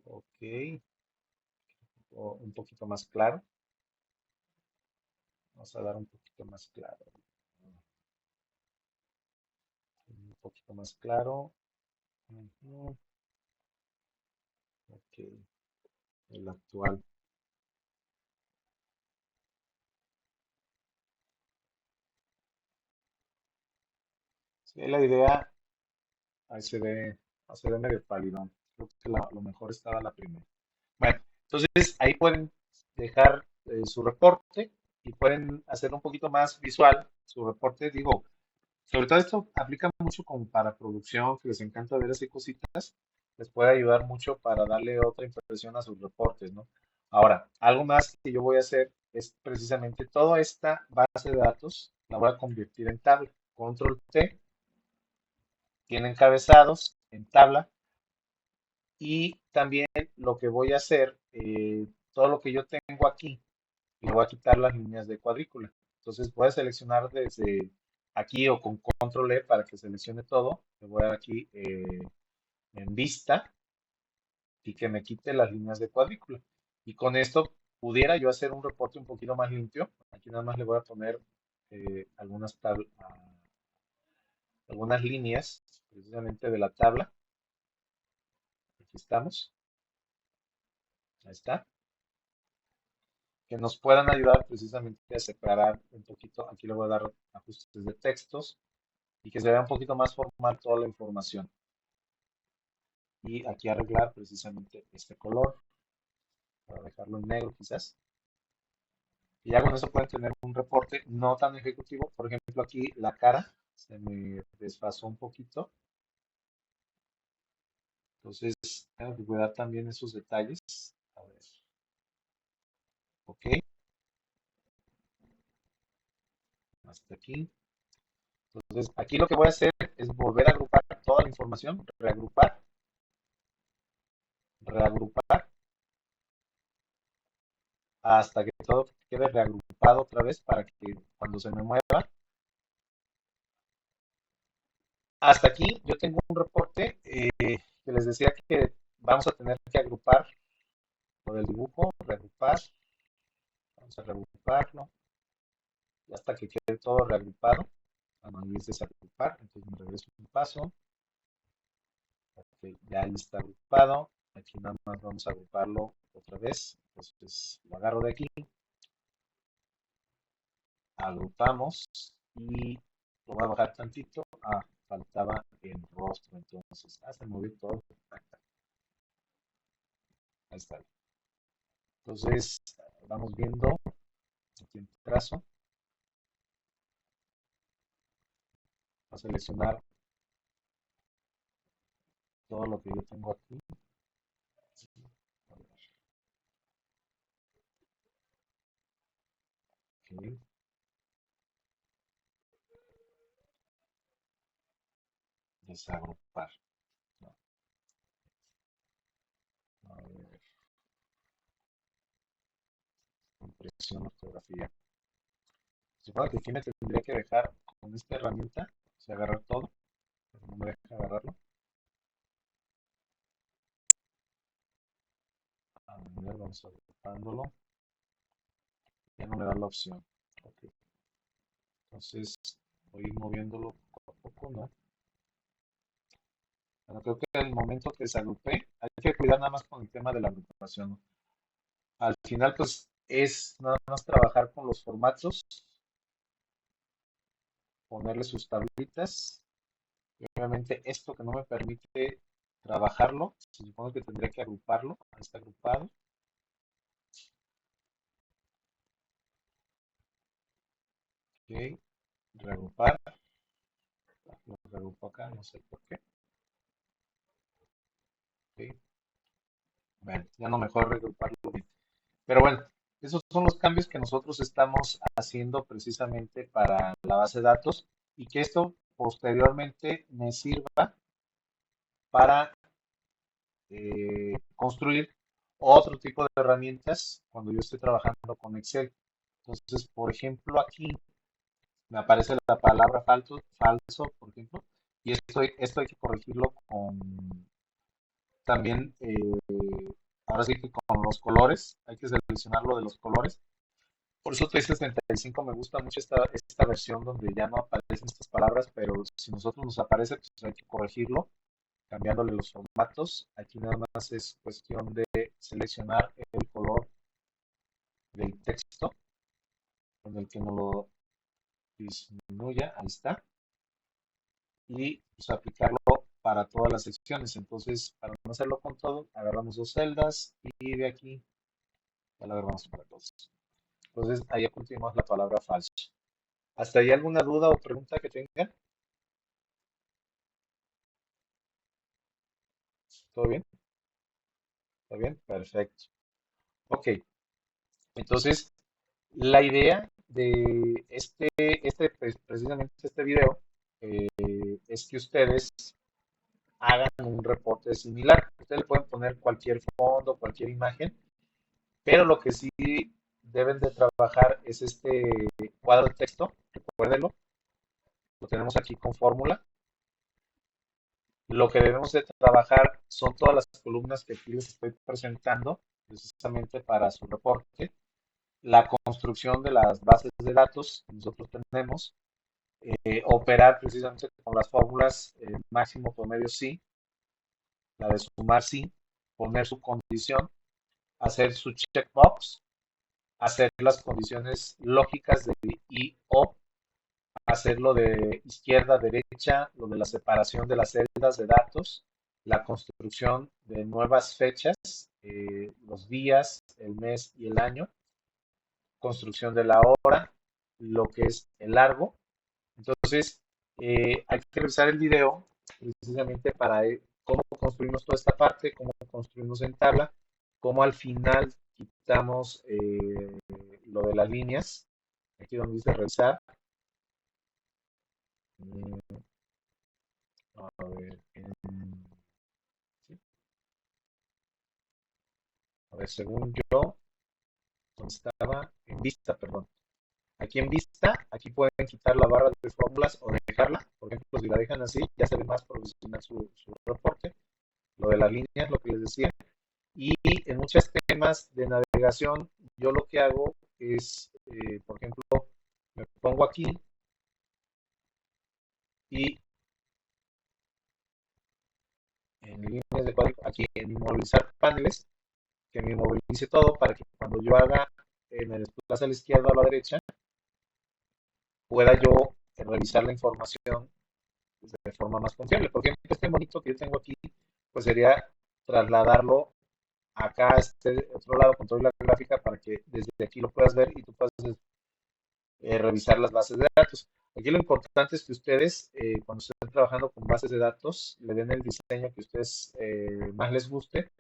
Ok, un poquito más claro. Vamos a dar un poquito más claro. Un poquito más claro. Ujú, ok, el actual. Sí, la idea, ahí se ve medio pálido. Creo que lo mejor estaba la primera. Bueno, entonces ahí pueden dejar su reporte y pueden hacer un poquito más visual su reporte. Digo, sobre todo esto aplica mucho como para producción, que les encanta ver así cositas, les puede ayudar mucho para darle otra impresión a sus reportes, ¿no? Ahora, algo más que yo voy a hacer es precisamente toda esta base de datos, la voy a convertir en tabla. Control T, tiene encabezados en tabla y también lo que voy a hacer, todo lo que yo tengo aquí, le voy a quitar las líneas de cuadrícula. Entonces voy a seleccionar desde aquí o con control E para que seleccione todo. Le voy a dar aquí en vista y que me quite las líneas de cuadrícula. Y con esto pudiera yo hacer un reporte un poquito más limpio. Aquí nada más le voy a poner algunas líneas precisamente de la tabla. Aquí estamos. Ahí está. Que nos puedan ayudar precisamente a separar un poquito. Aquí le voy a dar ajustes de textos y que se vea un poquito más formal toda la información. Y aquí arreglar precisamente este color para dejarlo en negro quizás. Y ya con eso pueden tener un reporte no tan ejecutivo. Por ejemplo, aquí la cara se me desfasó un poquito. Entonces, tengo que cuidar también esos detalles. A ver, ok, hasta aquí. Entonces, aquí lo que voy a hacer es volver a agrupar toda la información, reagrupar, reagrupar, hasta que todo quede reagrupado otra vez para que cuando se me mueva. Hasta aquí yo tengo un reporte que les decía que vamos a tener que agrupar lo del dibujo, reagrupar, vamos a reagruparlo, y hasta que quede todo reagrupado. Cuando me dice desagrupar, entonces me regreso un paso. Ok, ya ahí está agrupado. Aquí nada más vamos a agruparlo otra vez. Entonces lo agarro de aquí, agrupamos y lo voy a bajar tantito. Ah, faltaba el rostro, entonces, se movió todo. Ahí está. Entonces, vamos viendo aquí en trazo. Voy a seleccionar todo lo que yo tengo aquí. Ok, desagrupar. No, a ver, impresión, fotografía. Supongo que aquí me tendría que dejar con esta herramienta, o sea, agarrar todo, pero no me deja agarrarlo. A ver, vamos agrupándolo. Ya no me da la opción. Ok, entonces voy a ir moviéndolo poco a poco, ¿no? Pero creo que el momento que desagrupé, hay que cuidar nada más con el tema de la agrupación, ¿no? Al final, pues es nada más trabajar con los formatos, ponerle sus tablitas. Y obviamente esto que no me permite trabajarlo, se supone que tendría que agruparlo. Ahí está agrupado. Ok, reagrupar. Lo reagrupo acá, no sé por qué. Ok, bueno, ya no mejor reagruparlo bien. Pero bueno, esos son los cambios que nosotros estamos haciendo precisamente para la base de datos y que esto posteriormente me sirva para construir otro tipo de herramientas cuando yo estoy trabajando con Excel. Entonces, por ejemplo, aquí me aparece la palabra falso, por ejemplo, y esto hay que corregirlo con también, ahora sí que con los colores, hay que seleccionar lo de los colores. Por eso 365 me gusta mucho esta versión donde ya no aparecen estas palabras, pero si nosotros nos aparece, pues hay que corregirlo cambiándole los formatos. Aquí nada más es cuestión de seleccionar el color del texto con el que nos lo disminuya, ahí está, y pues, aplicarlo para todas las secciones. Entonces, para no hacerlo con todo, agarramos dos celdas y de aquí ya la agarramos para todos. Entonces, ahí continuamos la palabra falso. ¿Hasta ahí alguna duda o pregunta que tengan? ¿Todo bien? ¿Está bien? Perfecto. Ok, entonces la idea de precisamente este video, es que ustedes hagan un reporte similar. Ustedes le pueden poner cualquier fondo, cualquier imagen, pero lo que sí deben de trabajar es este cuadro de texto, recuérdenlo, lo tenemos aquí con fórmula. Lo que debemos de trabajar son todas las columnas que aquí les estoy presentando, precisamente para su reporte, la construcción de las bases de datos que nosotros tenemos, operar precisamente con las fórmulas máximo, promedio, sí, la de sumar sí, poner su condición, hacer su checkbox, hacer las condiciones lógicas de I o, hacer lo de izquierda a derecha, lo de la separación de las celdas de datos, la construcción de nuevas fechas, los días, el mes y el año, construcción de la hora, lo que es el largo. Entonces, hay que revisar el video precisamente para cómo construimos toda esta parte, cómo construimos en tabla, cómo al final quitamos lo de las líneas, aquí donde dice revisar. Mm, a ver, sí, a ver, según yo, ¿dónde estaba? En vista, perdón. Aquí en vista, aquí pueden quitar la barra de fórmulas o dejarla. Por ejemplo, si la dejan así, ya se ve más profesional su reporte. Lo de las líneas, lo que les decía. Y en muchos temas de navegación, yo lo que hago es, por ejemplo, me pongo aquí y en líneas de código, aquí en inmovilizar paneles, que me inmovilice todo para que cuando yo haga, me desplace a la izquierda o a la derecha, pueda yo revisar la información de forma más confiable. Por ejemplo, este monito que yo tengo aquí, pues sería trasladarlo acá a este otro lado, control la gráfica, para que desde aquí lo puedas ver y tú puedas revisar las bases de datos. Aquí lo importante es que ustedes, cuando estén trabajando con bases de datos, le den el diseño que a ustedes más les guste,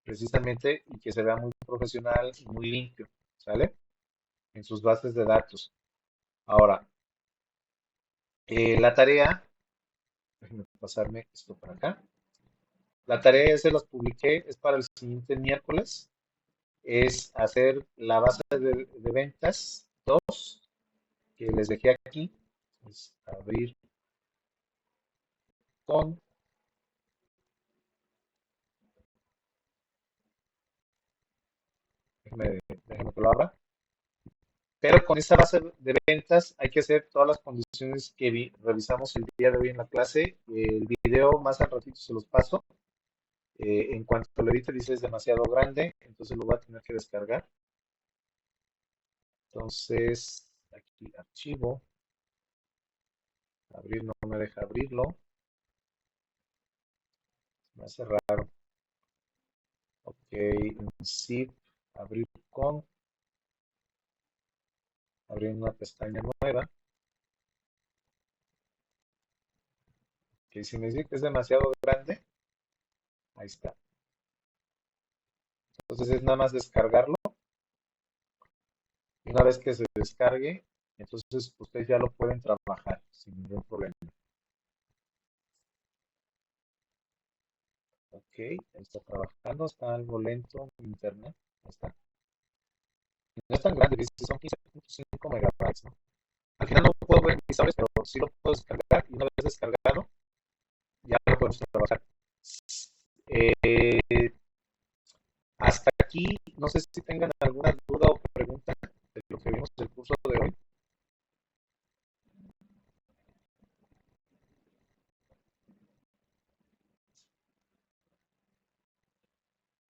precisamente, y que se vea muy profesional y muy limpio, ¿sale? En sus bases de datos. Ahora, la tarea, déjenme pasarme esto para acá. La tarea ya se las publiqué, es para el siguiente miércoles, es hacer la base de ventas 2 que les dejé aquí, es abrir con, déjenme que lo abra, pero con esta base de ventas hay que hacer todas las condiciones que revisamos el día de hoy en la clase. El video más al ratito se los paso. En cuanto lo edite dice es demasiado grande, entonces lo voy a tener que descargar. Entonces, aquí archivo, abrir no me deja abrirlo, me hace raro. Ok, en zip, abrir con, abrir una pestaña nueva. Que si me dice que es demasiado grande, ahí está. Entonces es nada más descargarlo. Y una vez que se descargue, entonces ustedes ya lo pueden trabajar sin ningún problema. Ok, ahí está trabajando, está algo lento en internet. Ahí está. No es tan grande, dice, son 15.5 megabytes, ¿no? Al final no puedo ver mis sabores, pero sí lo puedo descargar y una vez descargado, ya lo podemos trabajar. Eh, hasta aquí, no sé si tengan alguna